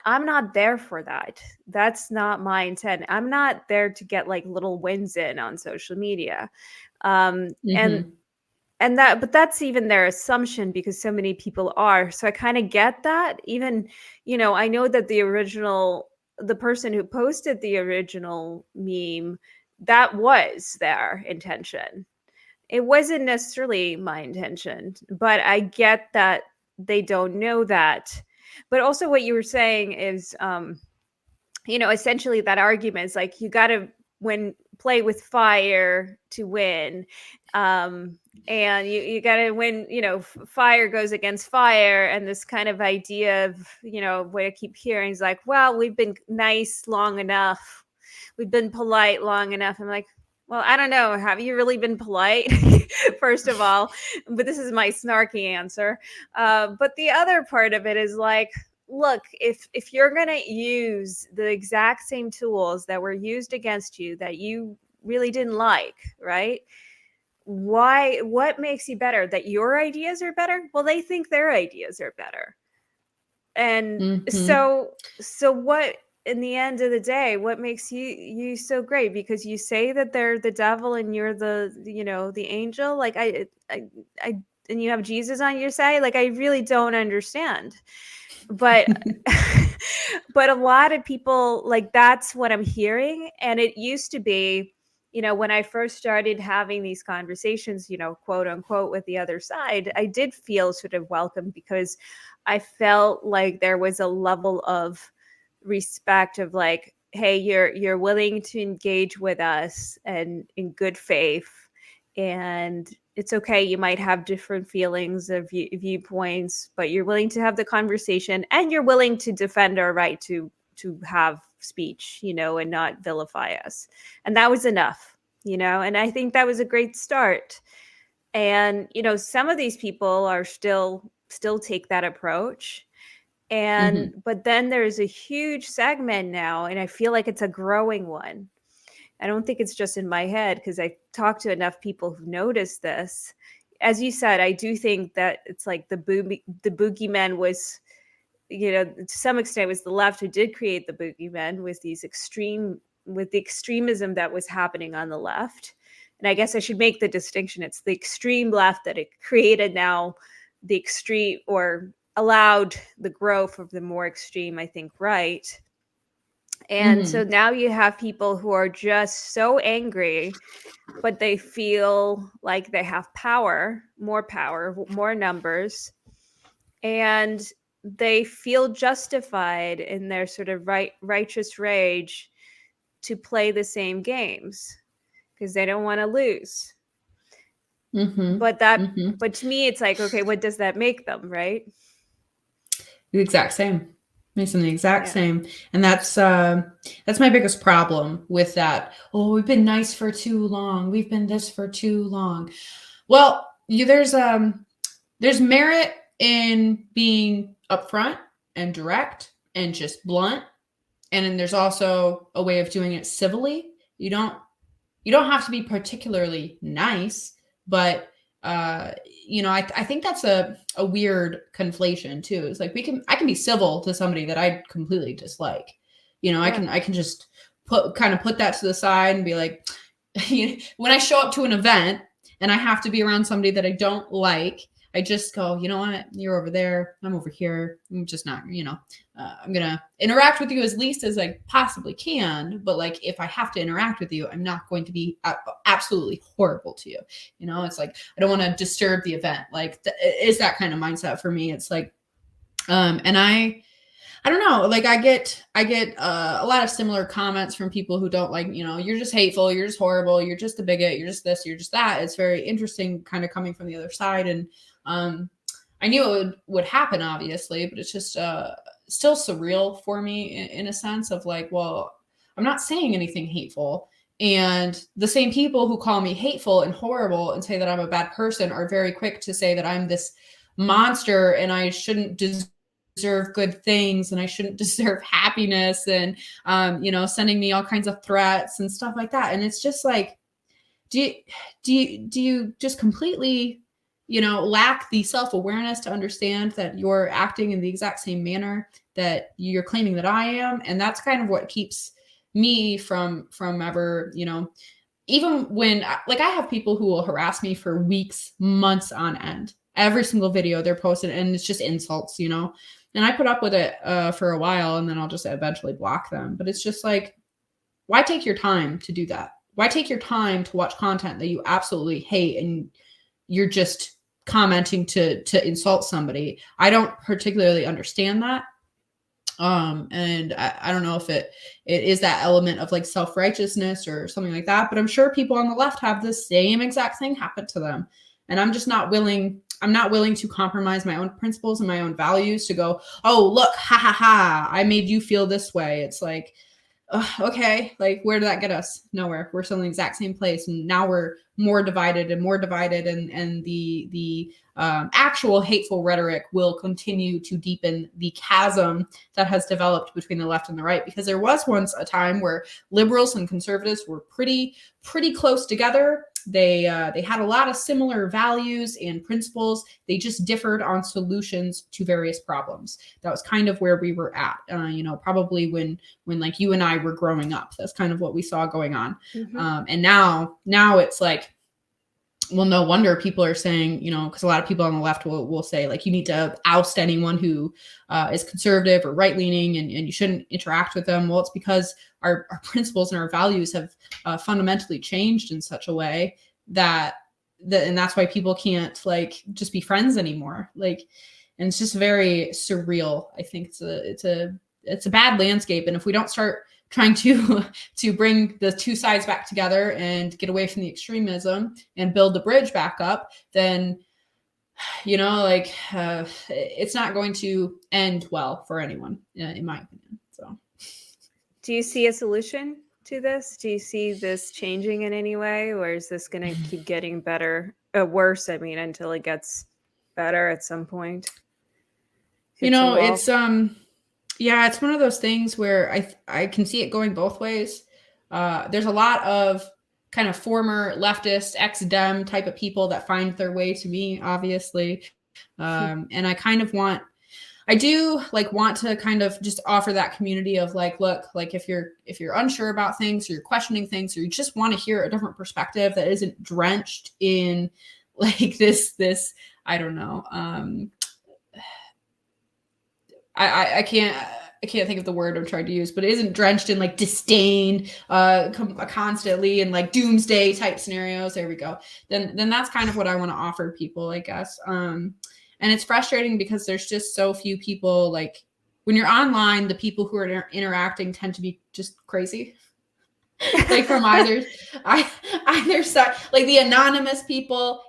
there for that. That's not my intent. I'm not there to get like little wins in on social media. um and Mm-hmm. but that's even their assumption, because so many people are. So I kind of get that. Even, I know that the person who posted the original meme, that was their intention. It wasn't necessarily my intention, but I get that they don't know that. But also what you were saying is, essentially that argument is like, you got to play with fire to win. And you got to win, fire goes against fire. And this kind of idea of, what I keep hearing is like, well, we've been nice long enough. We've been polite long enough. I'm like, well, I don't know. Have you really been polite? First of all, but this is my snarky answer. But the other part of it is like, look, if you're going to use the exact same tools that were used against you that you really didn't like, right? What makes you better? That your ideas are better? Well, they think their ideas are better. And Mm-hmm. so what, in the end of the day, what makes you so great? Because you say that they're the devil and you're the angel. Like, I and you have Jesus on your side. Like, I really don't understand. But but a lot of people, like, that's what I'm hearing. And it used to be, when I first started having these conversations, quote unquote, with the other side, I did feel sort of welcome, because I felt like there was a level of respect of like, hey, you're willing to engage with us and in good faith, and it's okay, you might have different feelings or viewpoints, but you're willing to have the conversation, and you're willing to defend our right to have speech, and not vilify us. And that was enough, and I think that was a great start. And some of these people are still take that approach. And Mm-hmm. but then there's a huge segment now, and I feel like it's a growing one. I don't think it's just in my head, because I talked to enough people who've noticed this. As you said, I do think that it's like the boogeyman was, to some extent, it was the left who did create the boogeyman with the extremism that was happening on the left. And I guess I should make the distinction. It's the extreme left that it created now the extreme, or allowed the growth of the more extreme, I think, right. And so Mm-hmm. now you have people who are just so angry, but they feel like they have power, more numbers, and they feel justified in their sort of righteous rage to play the same games because they don't want to lose. Mm-hmm. But that, Mm-hmm. but to me, it's like, okay, what does that make them, right? The exact same. Makes them the exact Yeah. same. And that's my biggest problem with that. Oh, we've been nice for too long. We've been this for too long. Well, there's merit in being upfront and direct and just blunt. And then there's also a way of doing it civilly. You don't have to be particularly nice, but I think that's a weird conflation too. It's like I can be civil to somebody that I completely dislike. I Yeah. can just put that to the side and be like, when I show up to an event and I have to be around somebody that I don't like, I just go, you know what, you're over there, I'm over here. I'm just not, I'm gonna interact with you as least as I possibly can. But like, if I have to interact with you, I'm not going to be absolutely horrible to you. It's like I don't want to disturb the event. Like, it's that kind of mindset for me. It's like, and I don't know. Like I get a lot of similar comments from people who don't like, you're just hateful, you're just horrible, you're just a bigot, you're just this, you're just that. It's very interesting, kind of coming from the other side. And I knew it would happen, obviously, but it's just still surreal for me in a sense of like, well, I'm not saying anything hateful. And the same people who call me hateful and horrible and say that I'm a bad person are very quick to say that I'm this monster and I shouldn't deserve good things and I shouldn't deserve happiness, and sending me all kinds of threats and stuff like that. And it's just like, do you just completely lack the self-awareness to understand that you're acting in the exact same manner that you're claiming that I am? And that's kind of what keeps me from ever, even when like I have people who will harass me for weeks, months on end, every single video they're posting, and it's just insults, and I put up with it for a while, and then I'll just eventually block them. But it's just like, why take your time to do that? Why take your time to watch content that you absolutely hate and you're just commenting to insult somebody? I don't particularly understand that. And I don't know if it is that element of like self-righteousness or something like that, but I'm sure people on the left have the same exact thing happen to them. And I'm not willing to compromise my own principles and my own values to go, oh, look, ha ha ha, I made you feel this way. It's like, okay, like where did that get us? Nowhere. We're still in the exact same place, and now we're more divided and more divided, and the actual hateful rhetoric will continue to deepen the chasm that has developed between the left and the right. Because there was once a time where liberals and conservatives were pretty close together. They had a lot of similar values and principles. They just differed on solutions to various problems. That was kind of where we were at, probably when like you and I were growing up. That's kind of what we saw going on. Mm-hmm. And now it's like, well, no wonder people are saying, because a lot of people on the left will say like, you need to oust anyone who is conservative or right leaning, and you shouldn't interact with them. Well, it's because our principles and our values have fundamentally changed in such a way that and that's why people can't like just be friends anymore. Like, and it's just very surreal. I think it's a bad landscape. And if we don't start trying to bring the two sides back together and get away from the extremism and build the bridge back up, then it's not going to end well for anyone, in my opinion. So, do you see a solution to this? Do you see this changing in any way, or is this going to keep getting better, worse? I mean, until it gets better at some point. It's it's one of those things where I can see it going both ways. There's a lot of kind of former leftist, ex-Dem type of people that find their way to me, obviously. And I kind of want to kind of just offer that community of like, look, like if you're unsure about things, or you're questioning things, or you just want to hear a different perspective that isn't drenched in like this, I don't know. I can't think of the word I'm trying to use, but it isn't drenched in like disdain constantly and like doomsday type scenarios. There we go. Then that's kind of what I want to offer people, I guess. And it's frustrating because there's just so few people. Like when you're online, the people who are interacting tend to be just crazy. Like from either side, like the anonymous people,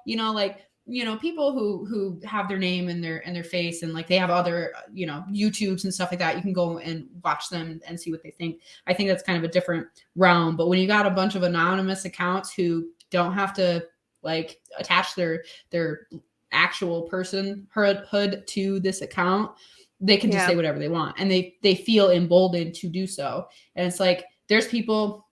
people who have their name in their face, and like they have other, YouTubes and stuff like that. You can go and watch them and see what they think. I think that's kind of a different realm. But when you got a bunch of anonymous accounts who don't have to like attach their actual personhood to this account, they can just say whatever they want, and they feel emboldened to do so. And it's like there's people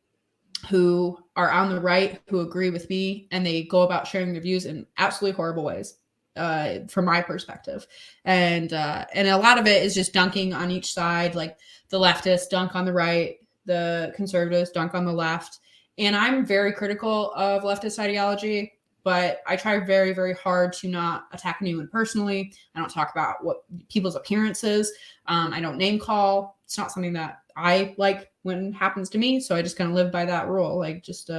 who are on the right who agree with me, and they go about sharing their views in absolutely horrible ways, from my perspective. And a lot of it is just dunking on each side. Like the leftists dunk on the right, the conservatives dunk on the left. And I'm very critical of leftist ideology, but I try very, very hard to not attack anyone personally. I don't talk about what people's appearances. I don't name call. It's not something that I like when it happens to me. So I just kind of live by that rule, like just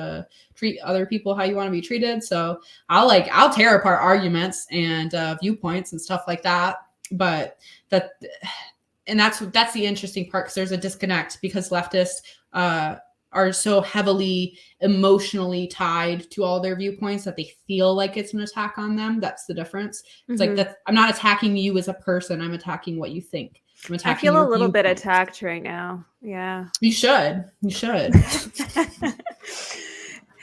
treat other people how you want to be treated. So I'll tear apart arguments and viewpoints and stuff like that. But that's the interesting part, because there's a disconnect, because leftists are so heavily emotionally tied to all their viewpoints that they feel like it's an attack on them. That's the difference. It's like that. I'm not attacking you as a person. I'm attacking what you think. I feel a little bit attacked right now. Yeah. You should. That's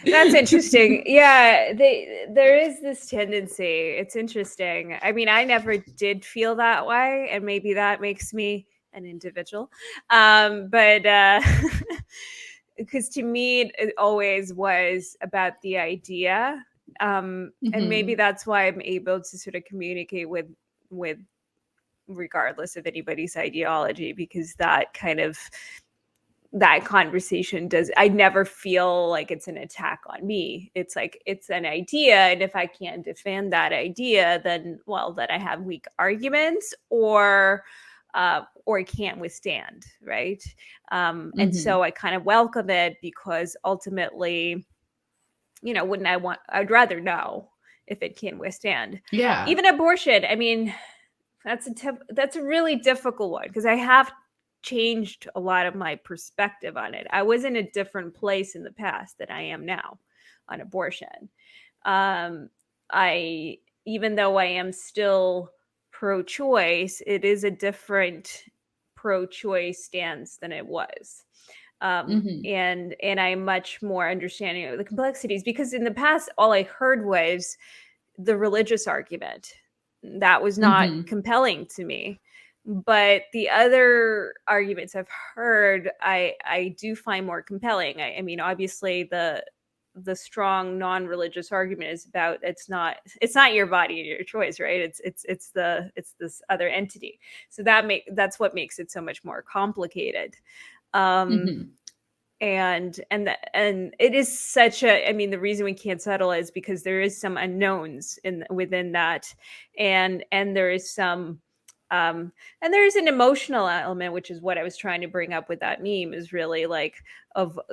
interesting. Yeah, there is this tendency. It's interesting. I mean, I never did feel that way, and maybe that makes me an individual. But because to me, it always was about the idea, and maybe that's why I'm able to sort of communicate with regardless of anybody's ideology, because that conversation I never feel like it's an attack on me. It's like it's an idea, and if I can't defend that idea, then I have weak arguments, or can't withstand, right? And so I kind of welcome it, because ultimately, I'd rather know if it can withstand. Yeah. Even abortion. I mean, that's a really difficult one, because I have changed a lot of my perspective on it. I was in a different place in the past than I am now on abortion. Even though I am still pro-choice, it is a different pro-choice stance than it was. And I'm much more understanding of the complexities, because in the past, all I heard was the religious argument. That was not compelling to me. But the other arguments I've heard, I do find more compelling. I mean, obviously the strong non-religious argument is about it's not your body and your choice, right? It's this other entity. So that's what makes it so much more complicated. And it is such a, I mean, the reason we can't settle is because there is some unknowns within that, and there is some and there's an emotional element, which is what I was trying to bring up with that meme, is really like,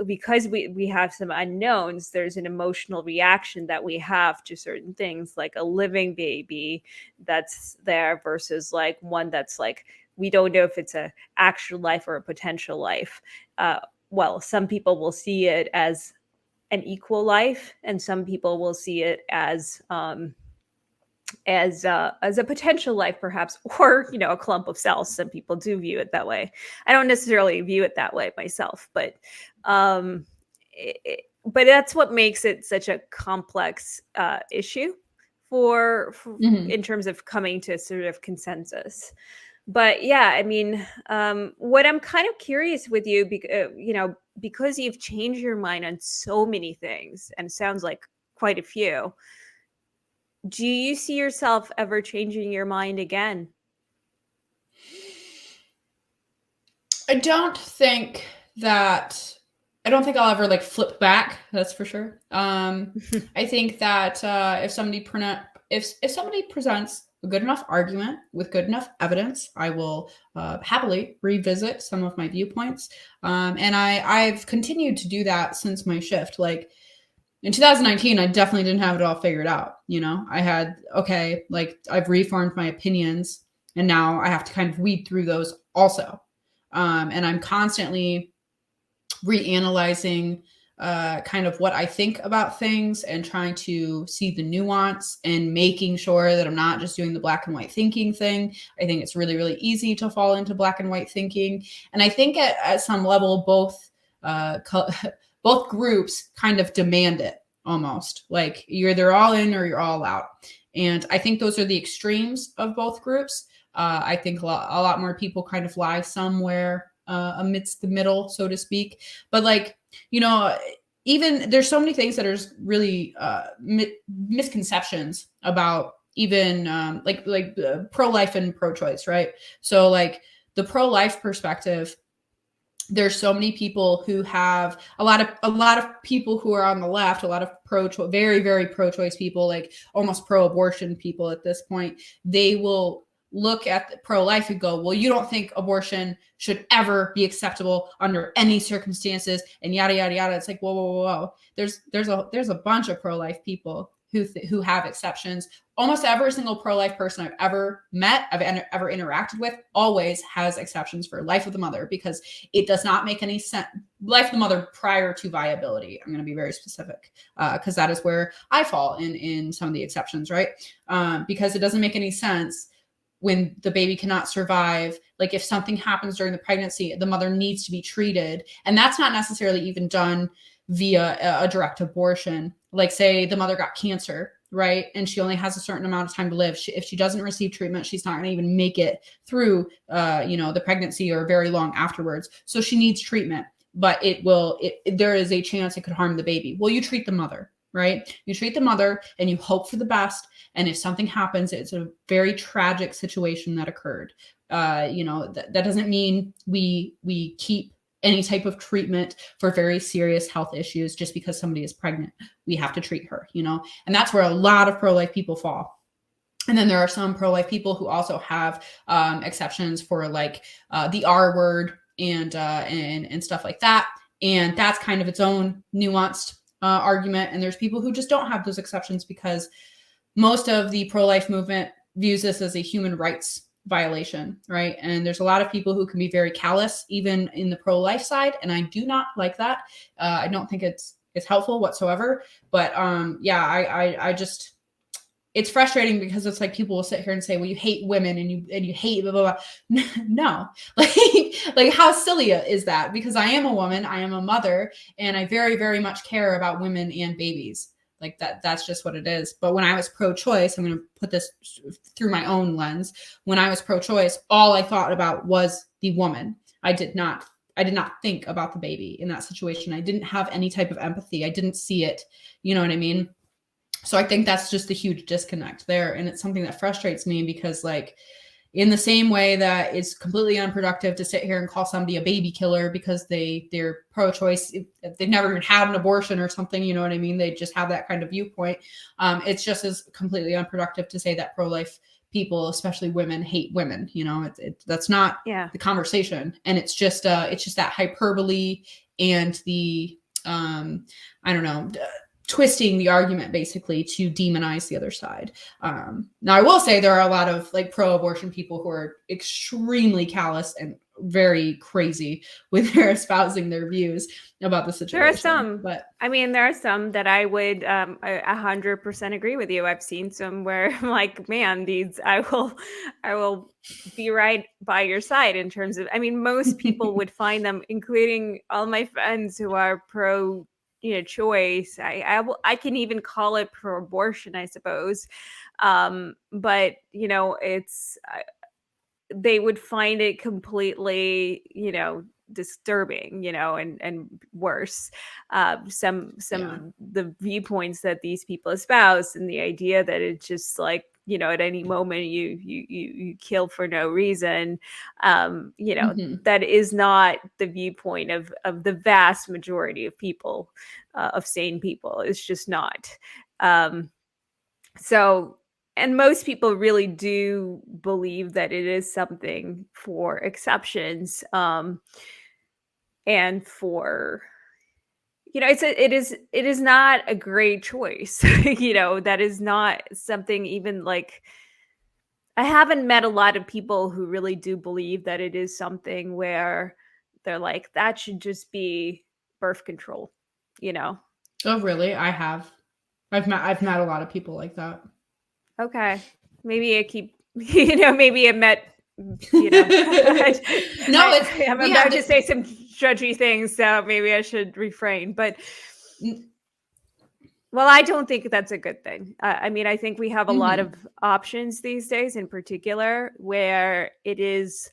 because we have some unknowns, there's an emotional reaction that we have to certain things, like a living baby that's there versus like one that's like, we don't know if it's a actual life or a potential life. well, some people will see it as an equal life, and some people will see it as a potential life, perhaps, or a clump of cells. Some people do view it that way. I don't necessarily view it that way myself, but um, but that's what makes it such a complex issue for Mhm. in terms of coming to sort of consensus. But yeah, I mean, what I'm kind of curious with you, because you've changed your mind on so many things, and it sounds like quite a few. Do you see yourself ever changing your mind again? I don't think that I don't think I'll ever like flip back. That's for sure. I think that if somebody presents a good enough argument with good enough evidence, I will happily revisit some of my viewpoints. And I've continued to do that since my shift. Like in 2019, I definitely didn't have it all figured out. I had like I've reformed my opinions, and now I have to kind of weed through those also. And I'm constantly reanalyzing kind of what I think about things and trying to see the nuance and making sure that I'm not just doing the black and white thinking thing. I think it's really, really easy to fall into black and white thinking. And I think at some level, both groups kind of demand it almost. Like you're either all in or you're all out. And I think those are the extremes of both groups. I think a lot more people kind of lie somewhere amidst the middle, so to speak. But like, even there's so many things that are really misconceptions about even like pro-life and pro-choice, right? So like the pro-life perspective, there's so many people who have a lot of people who are on the left, a lot of very, very pro-choice people, like almost pro-abortion people at this point. They will look at the pro-life and go, well, you don't think abortion should ever be acceptable under any circumstances, and yada yada yada. It's like, whoa, whoa, whoa, whoa. There's a bunch of pro-life people who have exceptions. Almost every single pro-life person I've ever met, I've ever interacted with, always has exceptions for life of the mother, because it does not make any sense. Life of the mother prior to viability. I'm going to be very specific because that is where I fall in some of the exceptions, right? Because it doesn't make any sense when the baby cannot survive. Like if something happens during the pregnancy, the mother needs to be treated. And that's not necessarily even done via a direct abortion. Like say the mother got cancer, right? And she only has a certain amount of time to live. If she doesn't receive treatment, she's not going to even make it through, the pregnancy or very long afterwards. So she needs treatment, but there is a chance it could harm the baby. Well, you treat the mother, right? You treat the mother and you hope for the best. And if something happens, it's a very tragic situation that occurred. That doesn't mean we keep any type of treatment for very serious health issues just because somebody is pregnant. We have to treat her, and that's where a lot of pro-life people fall. And then there are some pro-life people who also have exceptions for like the R word and stuff like that. And that's kind of its own nuanced argument. And there's people who just don't have those exceptions because most of the pro-life movement views this as a human rights violation, right? And there's a lot of people who can be very callous, even in the pro-life side, and I do not like that. I don't think it's helpful whatsoever. But I just, it's frustrating because it's like people will sit here and say, well, you hate women and you hate blah, blah, blah. No, like how silly is that? Because I am a woman, I am a mother, and I very, very much care about women and babies. Like that's just what it is. But when I was pro-choice, I'm going to put this through my own lens. When I was pro-choice, all I thought about was the woman. I did not think about the baby in that situation. I didn't have any type of empathy. I didn't see it. You know what I mean? So I think that's just a huge disconnect there. And it's something that frustrates me because like, in the same way that it's completely unproductive to sit here and call somebody a baby killer because they're pro-choice, they've never even had an abortion or something, you know what I mean? They just have that kind of viewpoint. It's just as completely unproductive to say that pro-life people, especially women, hate women. That's not the conversation. And it's just that hyperbole and the twisting the argument basically to demonize the other side. Now I will say there are a lot of like pro-abortion people who are extremely callous and very crazy when they're espousing their views about the situation. There are some, but I mean, there are some that I would 100% agree with you. I've seen some where I'm like, man, I will be right by your side in terms of, I mean, most people would find them, including all my friends who are pro, choice. I can even call it pro abortion, I suppose. But it's, they would find it completely, disturbing, and worse. Some yeah. of the viewpoints that these people espouse, and the idea that it's just like, at any moment you kill for no reason. That is not the viewpoint of the vast majority of people, of sane people. It's just not. Um, so, and most people really do believe that it is something for exceptions, and for, it is not a great choice. That is not something, even like, I haven't met a lot of people who really do believe that it is something where they're like, that should just be birth control, you know. Oh, really? I've met a lot of people like that. Okay. Maybe I keep, maybe I met, No, it's I'm we have about to this. say some judgy things, so maybe I should refrain. But, well, I don't think that's a good thing. I mean, I think we have a lot Mm-hmm. of options these days, in particular, where there's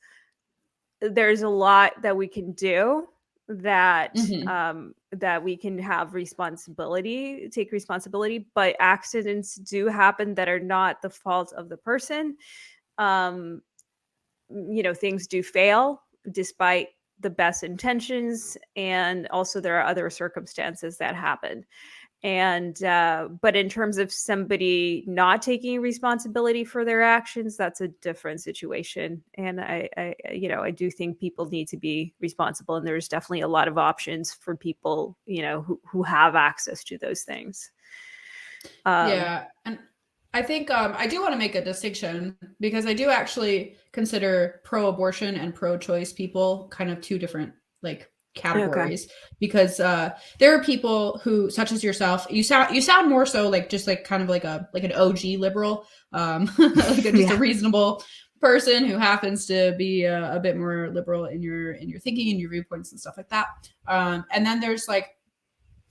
a lot that we can do, that Mm-hmm. that we can take responsibility, but accidents do happen that are not the fault of the person. um Things do fail despite the best intentions, and also there are other circumstances that happen. And but in terms of somebody not taking responsibility for their actions, that's a different situation. And I do think people need to be responsible, and there's definitely a lot of options for people, who have access to those things. um Yeah, and I think I do want to make a distinction because I do actually consider pro-abortion and pro-choice people kind of two different like okay. categories because there are people who, such as yourself, you sound more so like just like kind of like an OG liberal, like just a Yeah. reasonable person who happens to be a bit more liberal in your thinking and your viewpoints and stuff like that. And then there's like,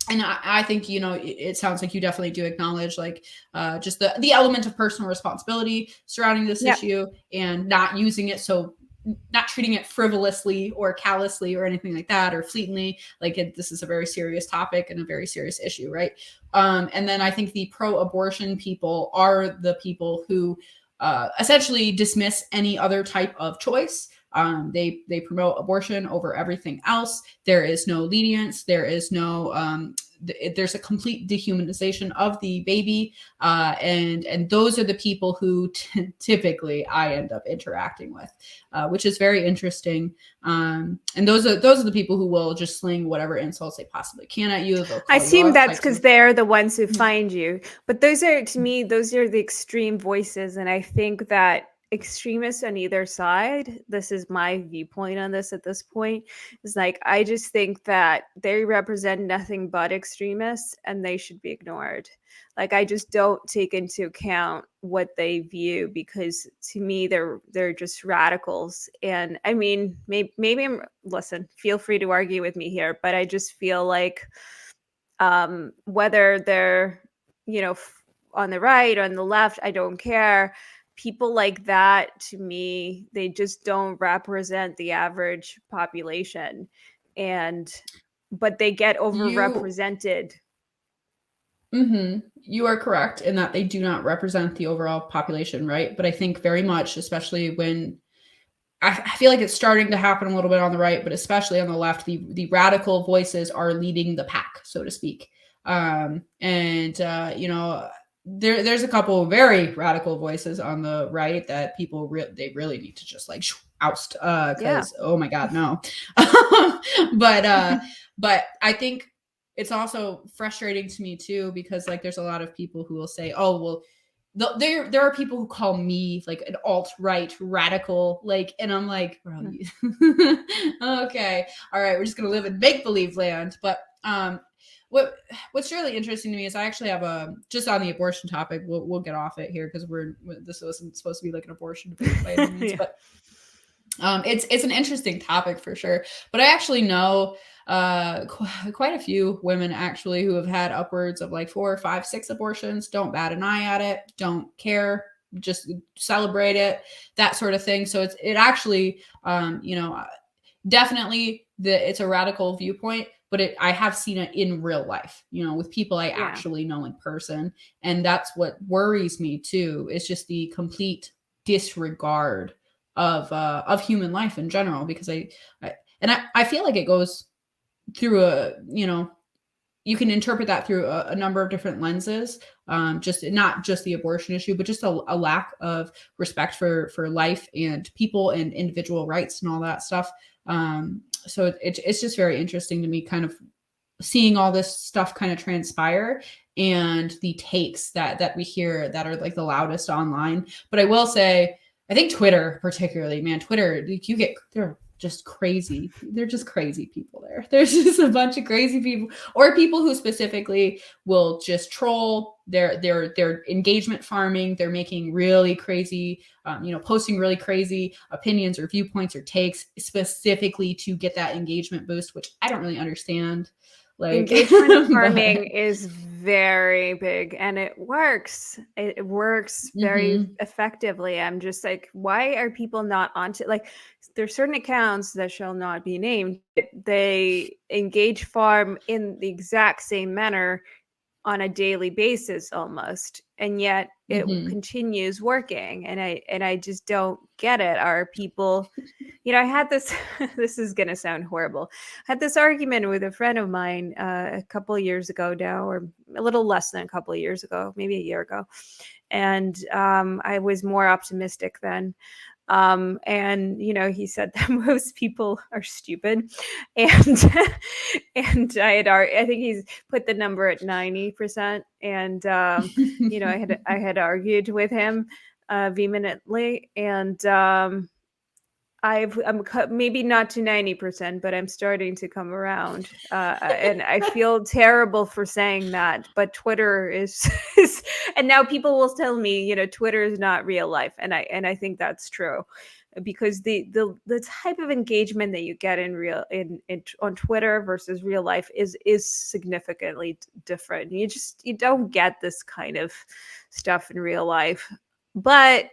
and I think it sounds like you definitely do acknowledge like just the element of personal responsibility surrounding this Yeah. issue and not treating it frivolously or callously or anything like that or fleetingly. Like this is a very serious topic and a very serious issue, right? And then I think the pro-abortion people are the people who essentially dismiss any other type of choice. They promote abortion over everything else. There is no lenience. There is no there's a complete dehumanization of the baby, and those are the people who typically I end up interacting with, which is very interesting. And those are the people who will just sling whatever insults they possibly can at you. They'll I call you assume all that's types because of. they're the ones who find you. But those are, to me, those are the extreme voices. And I think that extremists on either side, this is my viewpoint on this at this point, is like, I just think that they represent nothing but extremists, and they should be ignored. Like, I just don't take into account what they view, because to me they're just radicals. And I mean, maybe I'm, listen, feel free to argue with me here, but I just feel like, whether they're, on the right or on the left, I don't care. People like that, to me, they just don't represent the average population. And but they get You overrepresented. You are correct in that they do not represent the overall population, right? But I think very much, especially when I feel like it's starting to happen a little bit on the right, but especially on the left, the radical voices are leading the pack, so to speak. And there's a couple of very radical voices on the right that they really need to just like oust, Yeah. because oh my god, no. But I think it's also frustrating to me too because like there's a lot of people who will say, oh well, there are people who call me like an alt-right radical, like, and I'm like, bro, okay, all right, we're just gonna live in make-believe land. But what's really interesting to me is I actually have just on the abortion topic, we'll get off it here because this wasn't supposed to be like an abortion debate by any means. But it's an interesting topic for sure. But I actually know quite a few women actually who have had upwards of like 4, 5, 6 abortions, don't bat an eye at it, don't care, just celebrate it, that sort of thing. So it actually, definitely it's a radical viewpoint, but I have seen it in real life, with people I actually know in person. And that's what worries me too, is just the complete disregard of human life in general, because I feel like it goes through you can interpret that through a number of different lenses, just not just the abortion issue, but just a lack of respect for life and people and individual rights and all that stuff. So it's just very interesting to me, kind of seeing all this stuff kind of transpire, and the takes that we hear that are like the loudest online. But I will say, I think Twitter particularly, man, Twitter, they're just crazy. They're just crazy people there. There's just a bunch of crazy people, or people who specifically will just troll. They're engagement farming. They're making really crazy, posting really crazy opinions or viewpoints or takes specifically to get that engagement boost, which I don't really understand. Like, engagement farming is very big, and it works. It works very effectively. I'm just like, why are people not onto, like, there's certain accounts that shall not be named. They engage farm in the exact same manner on a daily basis almost, and yet it continues working, and I just don't get it. Are people, I had this this is going to sound horrible. I had this argument with a friend of mine a couple of years ago now, or a little less than a couple of years ago, maybe a year ago, and I was more optimistic then. And he said that most people are stupid, and and I think he's put the number at 90%, and I had argued with him vehemently, and I'm maybe not to 90%, but I'm starting to come around. And I feel terrible for saying that, but Twitter is and now people will tell me, Twitter is not real life. And I think that's true, because the type of engagement that you get on Twitter versus real life is significantly different. You don't get this kind of stuff in real life. But,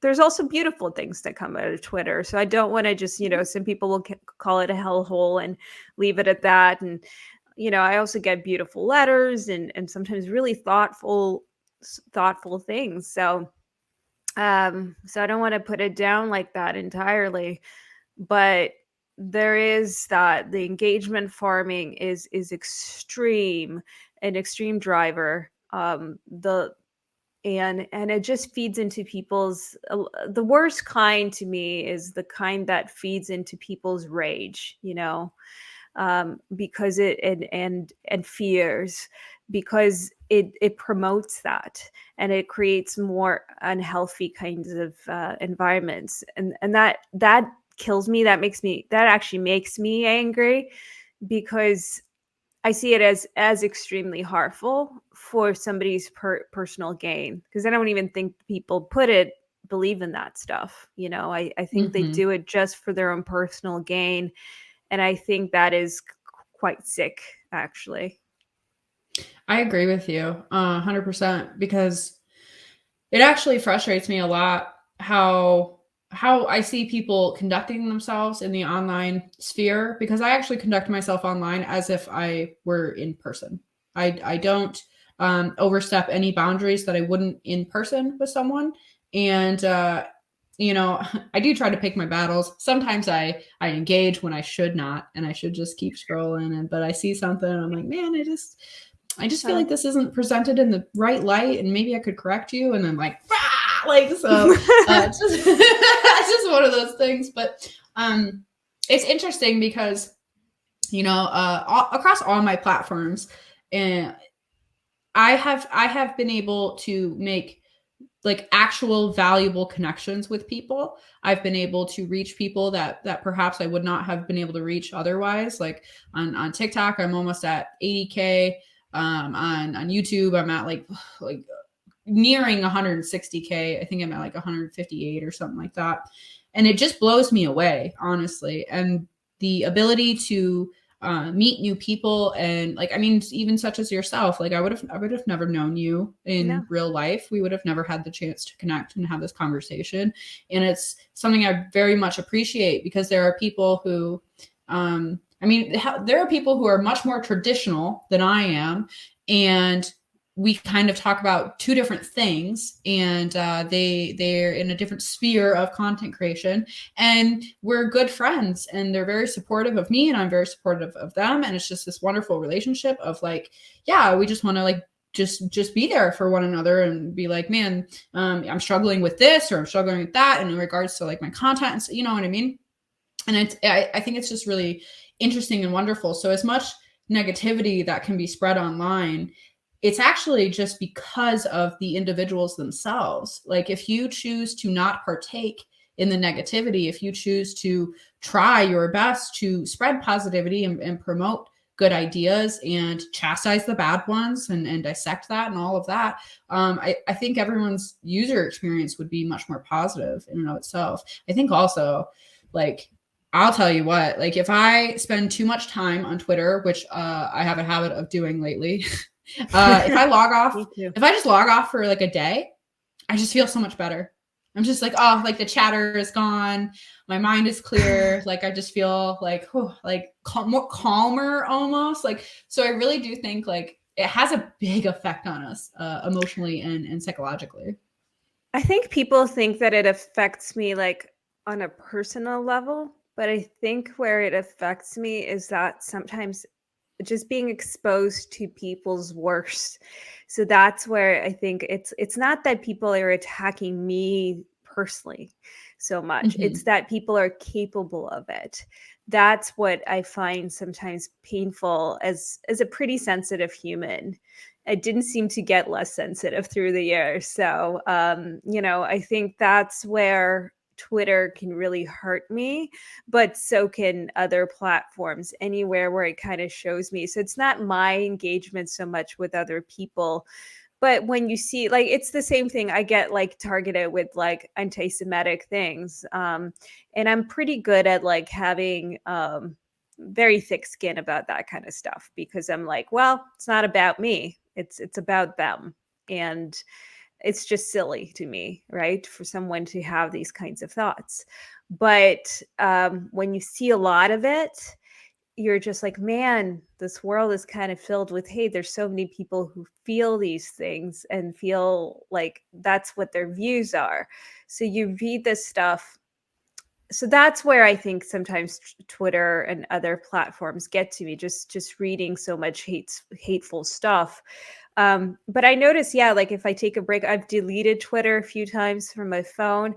there's also beautiful things that come out of Twitter. So I don't want to just, some people will call it a hellhole and leave it at that. And, I also get beautiful letters and sometimes really thoughtful things. So I don't want to put it down like that entirely, but there is that the engagement farming is an extreme driver. And it just feeds into people's the worst kind to me is the kind that feeds into people's rage, because it and fears, because it promotes that, and it creates more unhealthy kinds of environments, and that kills me. That actually makes me angry, because I see it as extremely harmful for somebody's personal gain, because I don't even think people believe in that stuff. I think they do it just for their own personal gain, and I think that is quite sick, actually. I agree with you 100%, because it actually frustrates me a lot how I see people conducting themselves in the online sphere, because I actually conduct myself online as if I were in person. I don't overstep any boundaries that I wouldn't in person with someone. And I do try to pick my battles. Sometimes I engage when I should not, and I should just keep scrolling. But I see something and I'm like, man, I just feel like this isn't presented in the right light, and maybe I could correct you. And then so it's just it's just one of those things. But it's interesting because across all my platforms, and I have been able to make like actual valuable connections with people. I've been able to reach people that perhaps I would not have been able to reach otherwise. Like on TikTok, I'm almost at 80K. On YouTube, I'm at like nearing 160K. I think I'm at like 158 or something like that. And it just blows me away, honestly. And the ability to meet new people, and like, I mean, even such as yourself, like I would have never known you in No. real life. We would have never had the chance to connect and have this conversation. And it's something I very much appreciate, because there are people who, I mean, there are people who are much more traditional than I am, and we kind of talk about two different things, and they're in a different sphere of content creation, and we're good friends, and they're very supportive of me, and I'm very supportive of them, and it's just this wonderful relationship of like, yeah, we just want to like just be there for one another and be like, man, I'm struggling with this, or I'm struggling with that, and in regards to like my content, and so, you know what I mean? And I think it's just really interesting and wonderful. So as much negativity that can be spread online, it's actually just because of the individuals themselves. Like if you choose to not partake in the negativity, if you choose to try your best to spread positivity and promote good ideas and chastise the bad ones, and dissect that and all of that, I think everyone's user experience would be much more positive in and of itself. I think also, like, I'll tell you what, like if I spend too much time on Twitter, which I have a habit of doing lately, if I log off, Me too. if I just log off for like a day, I just feel so much better. I'm just like, oh, like the chatter is gone. My mind is clear. Like I just feel like, whew, like more calmer almost. Like, so I really do think like it has a big effect on us emotionally and psychologically. I think people think that it affects me like on a personal level, but I think where it affects me is that sometimes just being exposed to people's worst. So that's where I think it's not that people are attacking me personally so much. It's Mm-hmm. that people are capable of it. That's what I find sometimes painful as a pretty sensitive human. I didn't seem to get less sensitive through the years. So I think that's where Twitter can really hurt me, but so can other platforms, anywhere where it kind of shows me. So it's not my engagement so much with other people, but when you see, like, it's the same thing. I get like targeted with like anti-Semitic things. And I'm pretty good at like having very thick skin about that kind of stuff, because I'm like, well, it's not about me. It's about them. And it's just silly to me, right? For someone to have these kinds of thoughts. But when you see a lot of it, you're just like, man, this world is kind of filled with hate. There's so many people who feel these things and feel like that's what their views are. So you read this stuff. So that's where I think sometimes Twitter and other platforms get to me, just reading so much hateful stuff. But I notice, yeah, like if I take a break, I've deleted Twitter a few times from my phone.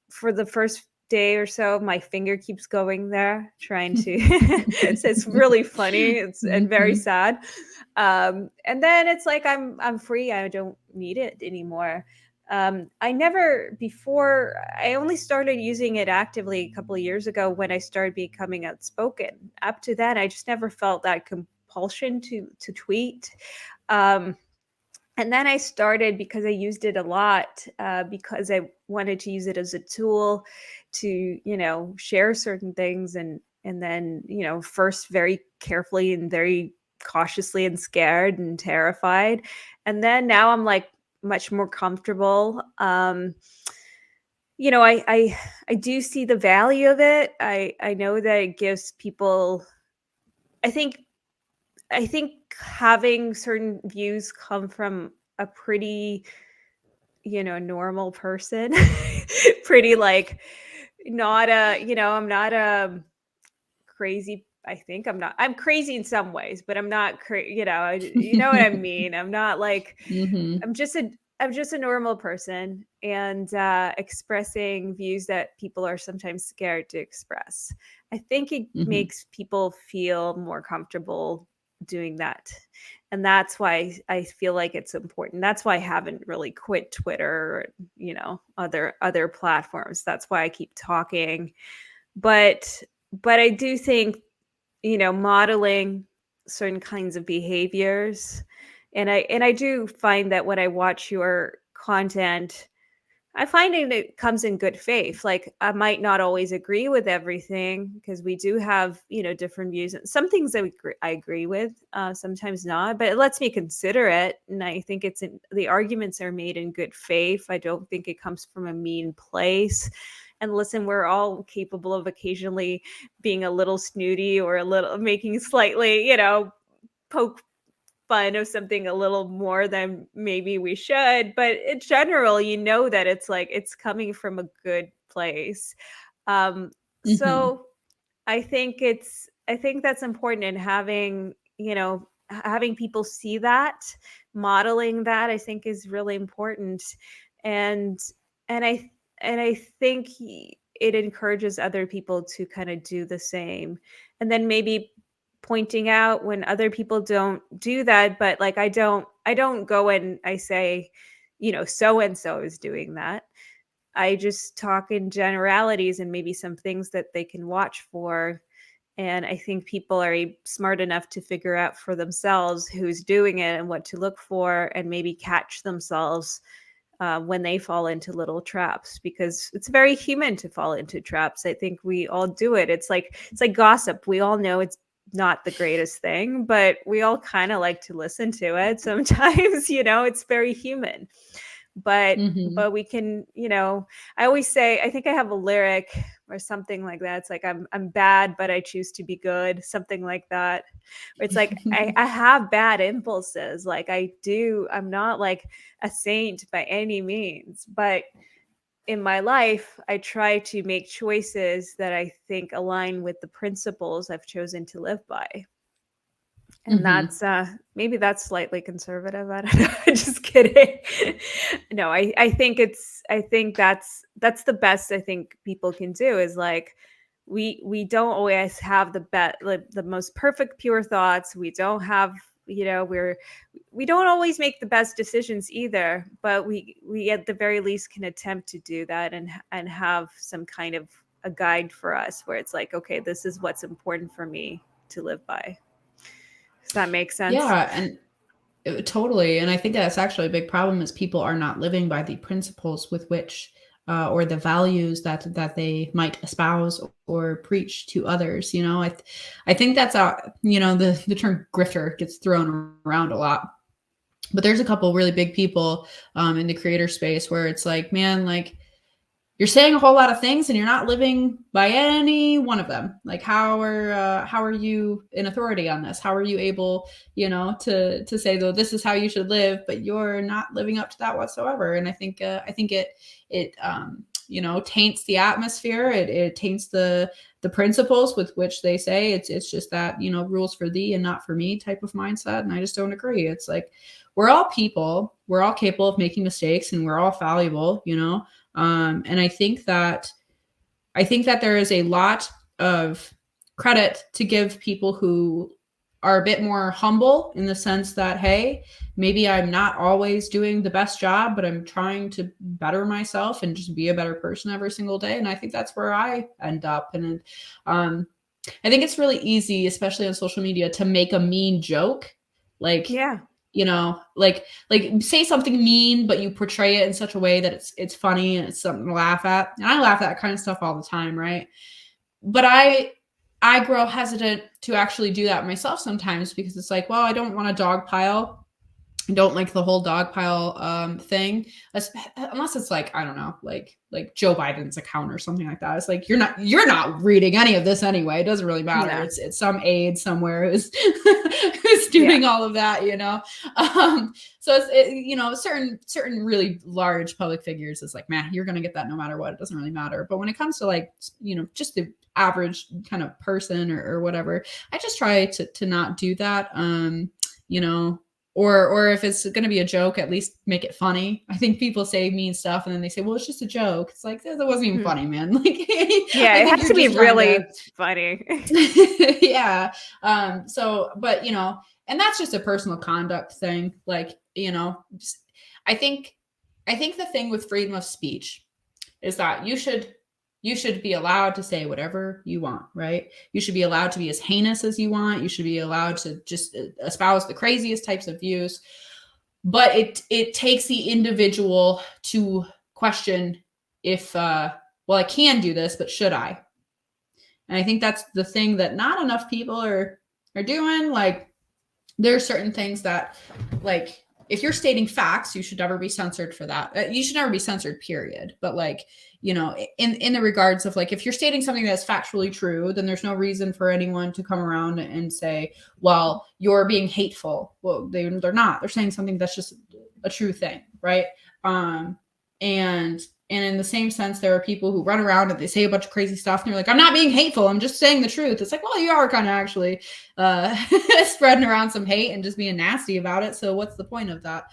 For the first day or so, my finger keeps going there, trying to. So it's really funny. It's and very Mm-hmm. sad. And then it's like I'm free. I don't need it anymore. I never before. I only started using it actively a couple of years ago when I started becoming outspoken. Up to then, I just never felt that compulsion to tweet. Um, and then I started because I used it a lot, because I wanted to use it as a tool to, share certain things, and then, first very carefully and very cautiously and scared and terrified. And then now I'm like much more comfortable. I do see the value of it. I know that it gives people, I think I think having certain views come from a pretty, normal person, pretty like not I'm not a crazy. I think I'm not. I'm crazy in some ways, but I'm not you know what I mean? I'm not like Mm-hmm. I'm just a I'm just a normal person, and expressing views that people are sometimes scared to express. I think it Mm-hmm. makes people feel more comfortable doing that. And that's why I feel like it's important. That's why I haven't really quit Twitter or, other platforms. That's why I keep talking. But I do think, modeling certain kinds of behaviors, and I do find that when I watch your content, I find it comes in good faith. Like, I might not always agree with everything because we do have, different views. Some things I agree with, sometimes not, but it lets me consider it. And I think the arguments are made in good faith. I don't think it comes from a mean place. And listen, we're all capable of occasionally being a little snooty or a little making slightly, poke fun of something a little more than maybe we should, but in general, that it's like it's coming from a good place. Mm-hmm. So I think that's important, in having people see that, modeling that, I think is really important. And and I think it encourages other people to kind of do the same. And then maybe pointing out when other people don't do that, but like I don't go and I say, so and so is doing that. I just talk in generalities and maybe some things that they can watch for. And I think people are smart enough to figure out for themselves who's doing it and what to look for, and maybe catch themselves when they fall into little traps, because it's very human to fall into traps. I think we all do it. It's like gossip. We all know it's not the greatest thing, but we all kind of like to listen to it sometimes. It's very human. but Mm-hmm. but we can, I always say, I think I have a lyric or something like that. It's like, I'm bad but I choose to be good, something like that. Where it's like I have bad impulses, like I'm not like a saint by any means, but in my life I try to make choices that I think align with the principles I've chosen to live by. And Mm-hmm. maybe that's slightly conservative. I don't know. Just kidding. No, I think that's the best I think people can do, is like, we don't always have like the most perfect pure thoughts. We don't have, we don't always make the best decisions either, but we at the very least can attempt to do that, and have some kind of a guide for us where it's like, okay, this is what's important for me to live by. Does that make sense? Yeah, and totally. And I think that's actually a big problem is people are not living by the principles with which or the values that they might espouse or preach to others. I think that's the term grifter gets thrown around a lot. But there's a couple really big people in the creator space where it's like, man, like you're saying a whole lot of things and you're not living by any one of them. Like how are you in authority on this? How are you able, to say, though, this is how you should live, but you're not living up to that whatsoever? And I think it taints the atmosphere. It taints the principles with which they say it's just that, rules for thee and not for me type of mindset. And I just don't agree. It's like, we're all people, we're all capable of making mistakes, and we're all fallible. And I think that there is a lot of credit to give people who are a bit more humble, in the sense that, hey, maybe I'm not always doing the best job, but I'm trying to better myself and just be a better person every single day. And I think that's where I end up. And um, I think it's really easy, especially on social media, to make a mean joke. Like, Yeah. like say something mean, but you portray it in such a way that it's funny and it's something to laugh at. And I laugh at that kind of stuff all the time, right? But I grow hesitant to actually do that myself sometimes, because it's like, well, I don't want to dogpile. I don't like the whole dogpile thing, unless it's like, I don't know, like Joe Biden's account or something like that. It's like, you're not reading any of this anyway. It doesn't really matter. Yeah. It's some aide somewhere who's doing Yeah. all of that. So certain really large public figures, it's like, man, you're gonna get that no matter what. It doesn't really matter. But when it comes to, like, just the average kind of person or whatever, I just try to not do that. you know or if it's going to be a joke, at least make it funny. I think people say mean stuff and then they say, well, it's just a joke. It's like, that wasn't even funny, man. Like, Yeah, I it think has you're to be just trying to, really funny. yeah. So, but and that's just a personal conduct thing. Like, I think, the thing with freedom of speech is that you should be allowed to say whatever you want, right? You should be allowed to be as heinous as you want. You should be allowed to just espouse the craziest types of views. But it takes the individual to question if, well, I can do this, but should I? And I think that's the thing that not enough people are doing. Like, there are certain things that, like, if you're stating facts, you should never be censored for that. You should never be censored, period. But like, in the regards of, like, if you're stating something that's factually true, then there's no reason for anyone to come around and say, well, you're being hateful. Well, they're not. They're saying something that's just a true thing, right? And in the same sense, there are people who run around and they say a bunch of crazy stuff, and they're like, I'm not being hateful, I'm just saying the truth. It's like, well, you are kind of actually spreading around some hate and just being nasty about it. So what's the point of that?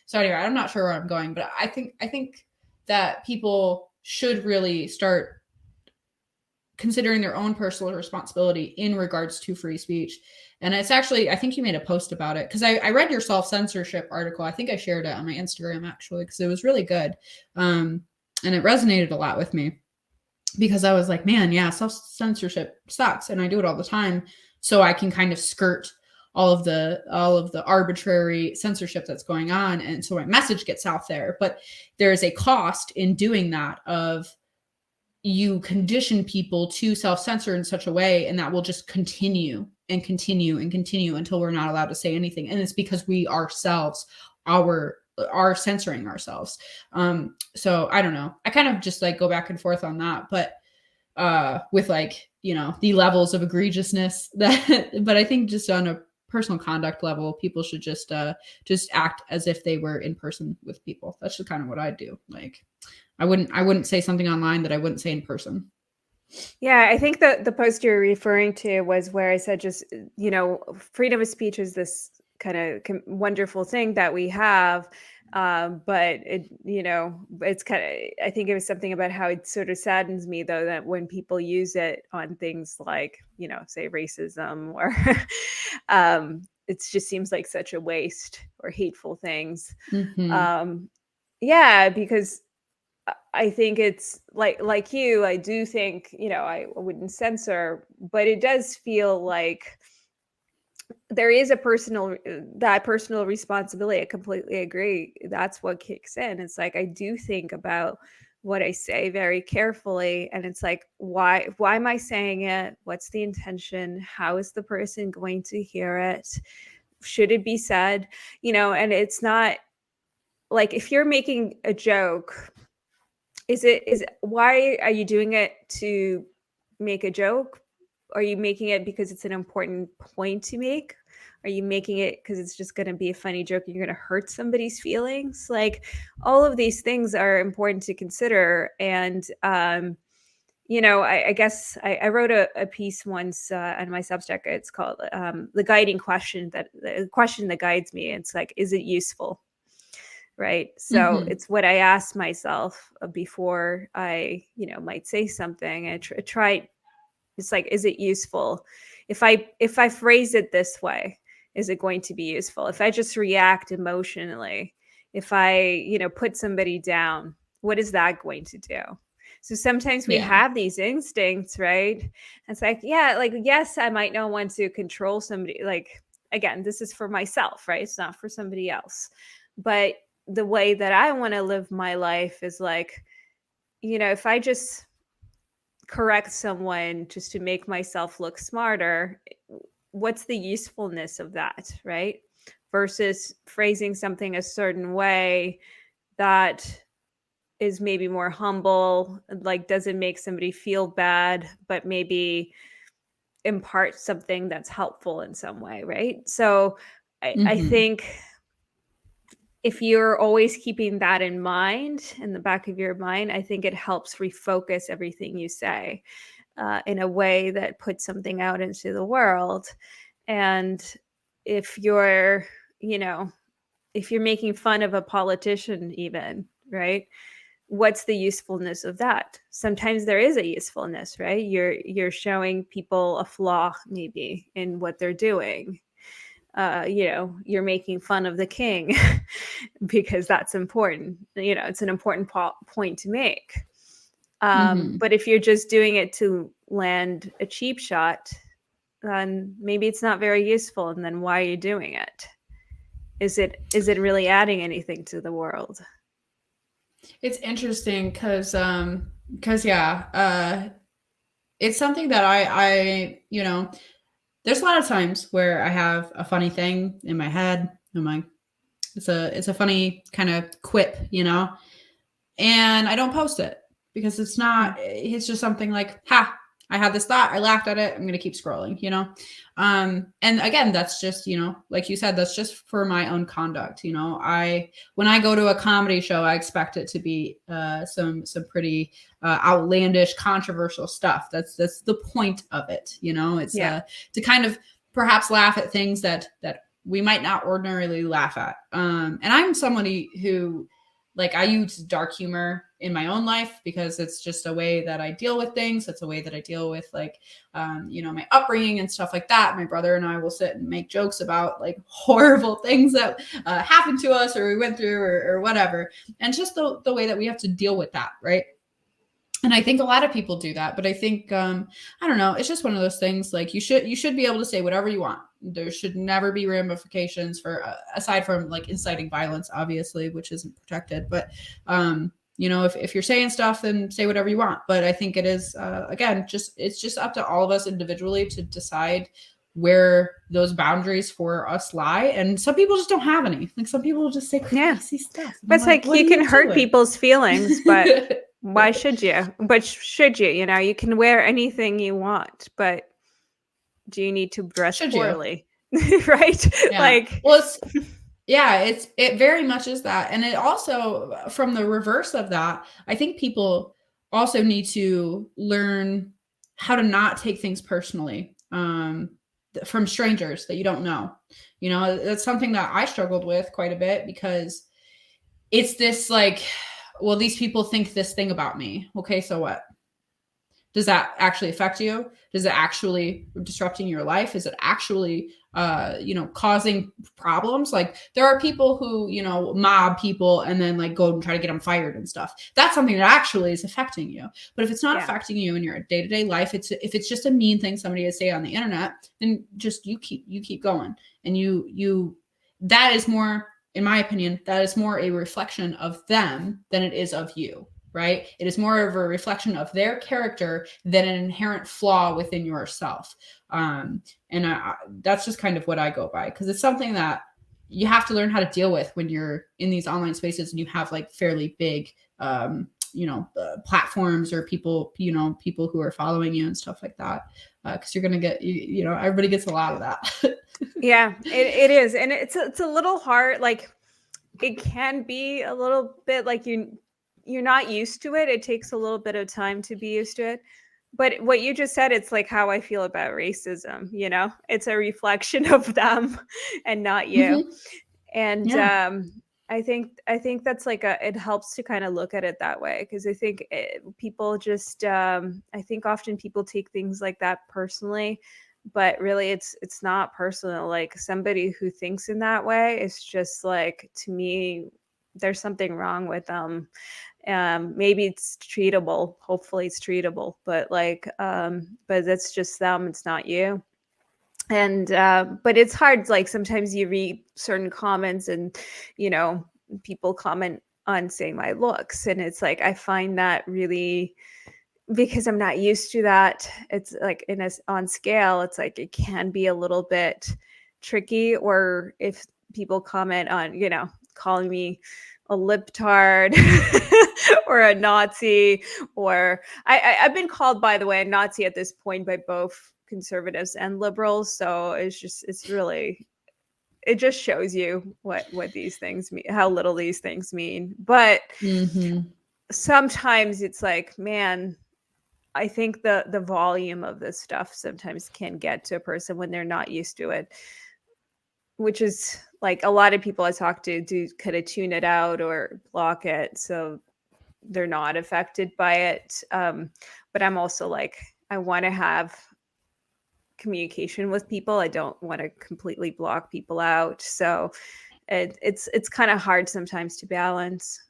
So anyway, I'm not sure where I'm going, but I think that people should really start considering their own personal responsibility in regards to free speech. And it's actually, I think you made a post about it, because I read your self-censorship article. I think I shared it on my Instagram, actually, because it was really good. And it resonated a lot with me, because I was like, man, yeah, self-censorship sucks. And I do it all the time. So I can kind of skirt all of the arbitrary censorship that's going on. And so my message gets out there. But there is a cost in doing that, of you condition people to self-censor in such a way, and that will just continue and continue and continue until we're not allowed to say anything. And it's because we ourselves are censoring ourselves. So I don't know. I kind of just like go back and forth on that, but with, like, the levels of egregiousness that, but I think just on a personal conduct level, people should just act as if they were in person with people. That's just kind of what I do. Like, I wouldn't say something online that I wouldn't say in person. Yeah, I think the post you're referring to was where I said, just, freedom of speech is this kind of wonderful thing that we have. But it's kind of, I think it was something about how it sort of saddens me, though, that when people use it on things like, say racism, or it just seems like such a waste, or hateful things. Mm-hmm. Yeah, because I think it's like you, I do think, I wouldn't censor, but it does feel like there is a personal responsibility. I completely agree. That's what kicks in. It's like, I do think about what I say very carefully, and it's like, why am I saying it? What's the intention? How is the person going to hear it? Should it be said? And it's not like, if you're making a joke, is why are you doing it to make a joke? Are you making it because it's an important point to make? Are you making it because it's just going to be a funny joke and you're going to hurt somebody's feelings? Like, all of these things are important to consider. And I guess I wrote a piece once on my Substack. It's called the guiding question, that the question that guides me. It's like, is it useful? Right. So Mm-hmm. it's what I ask myself before I, might say something. I try. It's like, is it useful? If I phrase it this way, is it going to be useful? If I just react emotionally, if I, put somebody down, what is that going to do? So sometimes we Yeah. have these instincts, right? It's like, yeah, like, yes, I might not want to control somebody. Like, again, this is for myself, right? It's not for somebody else. But the way that I want to live my life is like, if I just correct someone just to make myself look smarter, what's the usefulness of that, right? Versus phrasing something a certain way that is maybe more humble, like doesn't make somebody feel bad, but maybe impart something that's helpful in some way, right? So I Mm-hmm. think if you're always keeping that in mind, in the back of your mind, I think it helps refocus everything you say in a way that puts something out into the world. And if you're if you're making fun of a politician, even, right? What's the usefulness of that? Sometimes there is a usefulness, right? You're showing people a flaw maybe in what they're doing. You're making fun of the king because that's important. It's an important point to make. Mm-hmm. But if you're just doing it to land a cheap shot, then maybe it's not very useful. And then why are you doing it? Is it really adding anything to the world? It's interesting because yeah, it's something that I there's a lot of times where I have a funny thing in my head. I'm like, it's a funny kind of quip, and I don't post it because it's just something like, ha, I had this thought, I laughed at it, I'm going to keep scrolling. And again, that's just, like you said, that's just for my own conduct. When I go to a comedy show, I expect it to be some pretty outlandish, controversial stuff. That's the point of it. It's Yeah. to kind of perhaps laugh at things that we might not ordinarily laugh at. And I'm somebody who, like, I use dark humor in my own life because it's just a way that I deal with things. It's a way that I deal with, like, my upbringing and stuff like that. My brother and I will sit and make jokes about, like, horrible things that happened to us or we went through or whatever. And just the way that we have to deal with that, right? And I think a lot of people do that, but I think I don't know, it's just one of those things. Like, you should be able to say whatever you want. There should never be ramifications for aside from, like, inciting violence, obviously, which isn't protected. But if you're saying stuff, then say whatever you want. But I think it is again, it's just up to all of us individually to decide where those boundaries for us lie. And some people just don't have any. Like, some people just say crazy stuff. But it's like, you can hurt people's feelings, but why should you? But should you? You can wear anything you want, but do you need to dress Should poorly? Right? Yeah. Like, Well, it very much is that. And it also, from the reverse of that, I think people also need to learn how to not take things personally from strangers that you don't know. That's something that I struggled with quite a bit because it's this, like, well, these people think this thing about me. Okay, so what? Does that actually affect you? Does it actually disrupting your life? Is it actually, causing problems? Like, there are people who, mob people and then, like, go and try to get them fired and stuff. That's something that actually is affecting you. But if it's not affecting you in your day-to-day life, if it's just a mean thing somebody would say on the internet, then just you keep going. And that is more, in my opinion, that is more a reflection of them than it is of you. Right? It is more of a reflection of their character than an inherent flaw within yourself. That's just kind of what I go by, because it's something that you have to learn how to deal with when you're in these online spaces and you have, like, fairly big, platforms or people who are following you and stuff like that. Because you're going to get, everybody gets a lot of that. yeah, it is. And it's a little hard. Like, it can be a little bit like you're not used to it. It takes a little bit of time to be used to it. But what you just said, it's like how I feel about racism. It's a reflection of them and not you. Mm-hmm. And Yeah. I think that's like it helps to kind of look at it that way, because I think people just I think often people take things like that personally, but really it's not personal. Like, somebody who thinks in that way is just, like, to me, there's something wrong with them. Maybe it's treatable, hopefully it's treatable, but but that's just them, it's not you. And but it's hard. Like, sometimes you read certain comments and people comment on, say, my looks, and it's like, I find that really, because I'm not used to that, it's like, on scale, it's like it can be a little bit tricky. Or if people comment on, calling me a libtard or a Nazi, or I've been called, by the way, a Nazi at this point by both conservatives and liberals. So it just shows you what these things mean, how little these things mean. But Mm-hmm. sometimes it's like, man, I think the volume of this stuff sometimes can get to a person when they're not used to it. which is like a lot of people I talk to do kind of tune it out or block it so they're not affected by it. But I'm also like, I want to have communication with people. I don't want to completely block people out. So it's kind of hard sometimes to balance.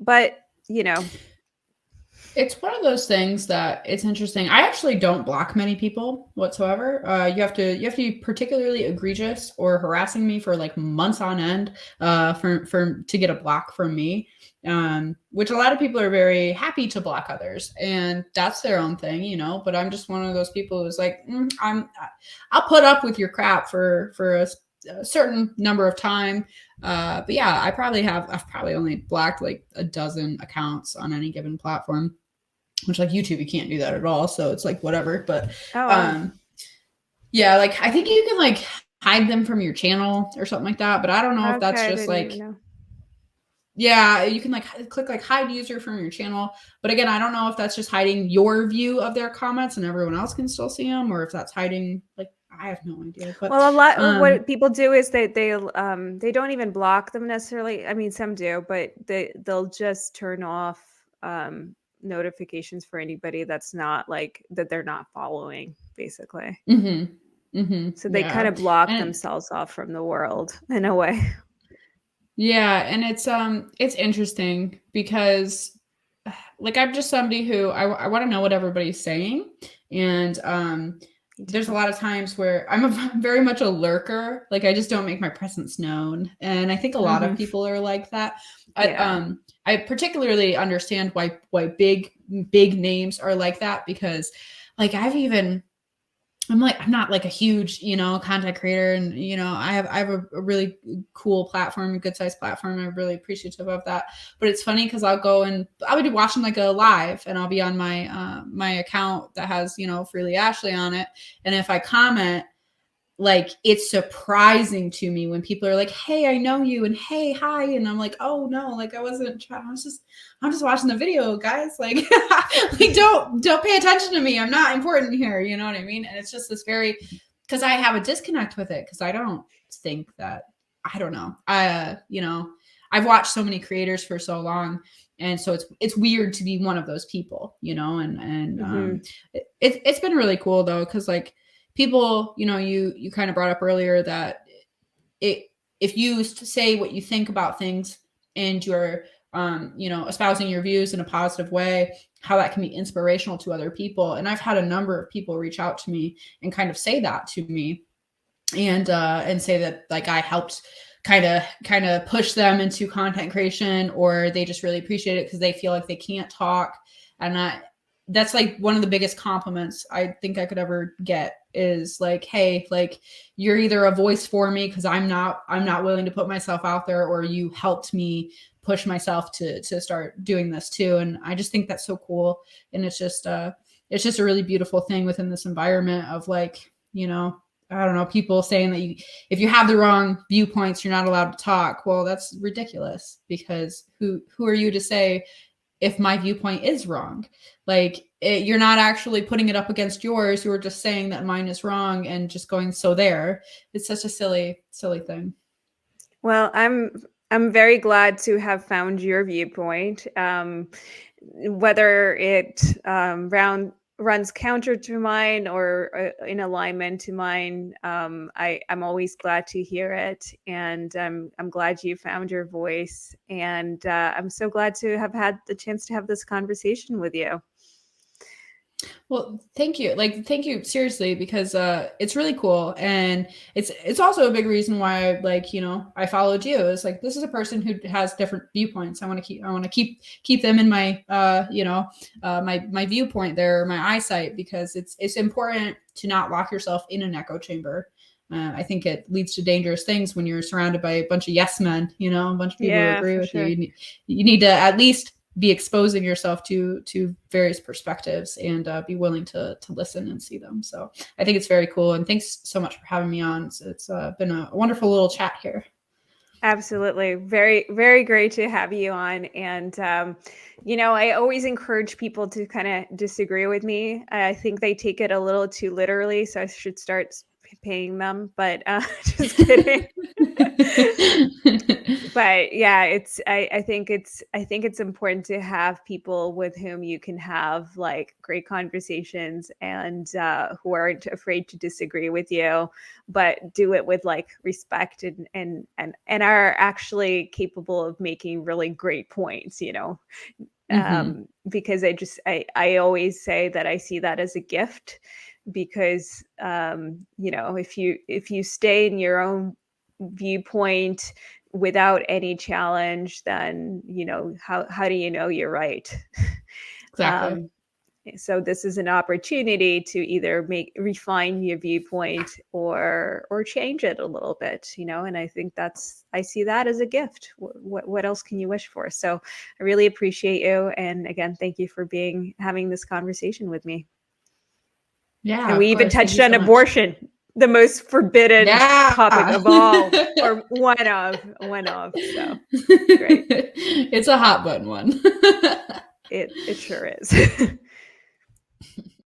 But you know, It's one of those things that it's interesting. I actually don't block many people whatsoever. You have to be particularly egregious or harassing me for like months on end for to get a block from me. Which a lot of people are very happy to block others, and that's their own thing, you know. But I'm just one of those people who's like, I'll put up with your crap for a certain number of time. But yeah, I've probably only blocked like a dozen accounts on any given platform, which like YouTube, you can't do that at all. So it's like whatever. But oh wow. yeah, like I think you can like hide them from your channel or something like that. But I don't know if that's Okay, I just didn't even like, know. yeah, you can like click like hide user from your channel. But again, I don't know if that's just hiding your view of their comments and everyone else can still see them, or if that's hiding like, I have no idea. But Well, a lot of what people do is they don't even block them necessarily. I mean, some do, but they'll just turn off notifications for anybody that's not like that they're not following, basically. So they kind Yeah. of block And themselves off from the world in a way. yeah, and it's interesting because like I'm just somebody who I want to know what everybody's saying, and Me there's a too. lot of times where very much a lurker. Like I just don't make my presence known, and I think a lot of Hmm. people are like that. Yeah. I particularly understand why big names are like that, because like I'm not like a huge, you know, content creator, and you know, I have a really cool platform, a good sized platform. I'm really appreciative of that. But it's funny because I'll be watching like a live, and I'll be on my account that has, you know, Freely Ashley on it, and if I comment, like it's surprising to me when people are like, hey, I know you, and hey, hi, and I'm like, oh no, like I wasn't trying, I'm just watching the video, guys, like like don't pay attention to me, I'm not important here, you know what I mean? And it's just this very, because I have a disconnect with it, because I don't think that, I don't know, you know, I've watched so many creators for so long, and so it's weird to be one of those people, you know. And Hmm. it's been really cool though, because like people, you know, you kind of brought up earlier that it if you say what you think about things, and you're you know, espousing your views in a positive way, how that can be inspirational to other people. And I've had a number of people reach out to me and kind of say that to me, and say that like I helped kind of push them into content creation, or they just really appreciate it because they feel like they can't talk. And that's like one of the biggest compliments I think I could ever get, is like, hey, like you're either a voice for me because I'm not willing to put myself out there, or you helped me push myself to start doing this too. And I just think that's so cool. And it's just a really beautiful thing within this environment of like, you know, I don't know, people saying that if you have the wrong viewpoints, you're not allowed to talk. Well, that's ridiculous, because who are you to say if my viewpoint is wrong? Like you're not actually putting it up against yours. You're just saying that mine is wrong and just going, so there. It's such a silly thing. Well, I'm very glad to have found your viewpoint. Whether it runs counter to mine or in alignment to mine, I'm always glad to hear it, and I'm glad you found your voice, and I'm so glad to have had the chance to have this conversation with you. Well, thank you. Like, thank you seriously, because it's really cool, and it's also a big reason why, like, you know, I followed you. It's like, this is a person who has different viewpoints. I want to keep them in my you know, my viewpoint there, my eyesight, because it's important to not lock yourself in an echo chamber. I think it leads to dangerous things when you're surrounded by a bunch of yes men, you know, a bunch of people who Yeah, agree for with you. sure. You need to at least be exposing yourself to various perspectives, and be willing to listen and see them. So I think it's very cool. And thanks so much for having me on. It's been a wonderful little chat here. Absolutely. Very, very great to have you on. And, you know, I always encourage people to kind of disagree with me. I think they take it a little too literally. So I should start paying them, but just kidding. But yeah, I think it's important to have people with whom you can have like great conversations, and who aren't afraid to disagree with you, but do it with like respect, and are actually capable of making really great points, because I always say that I see that as a gift, because if you stay in your own viewpoint without any challenge, then how do you know you're right? Exactly. um, so this is an opportunity to either refine your viewpoint or change it a little bit, and I think I see that as a gift. What else can you wish for? So I really appreciate you, and again, thank you for having this conversation with me. Yeah, And of we even course. Thank touched you on so much. abortion, the most forbidden Yeah. topic of all, or one of. So great. It's a hot button one. It sure is.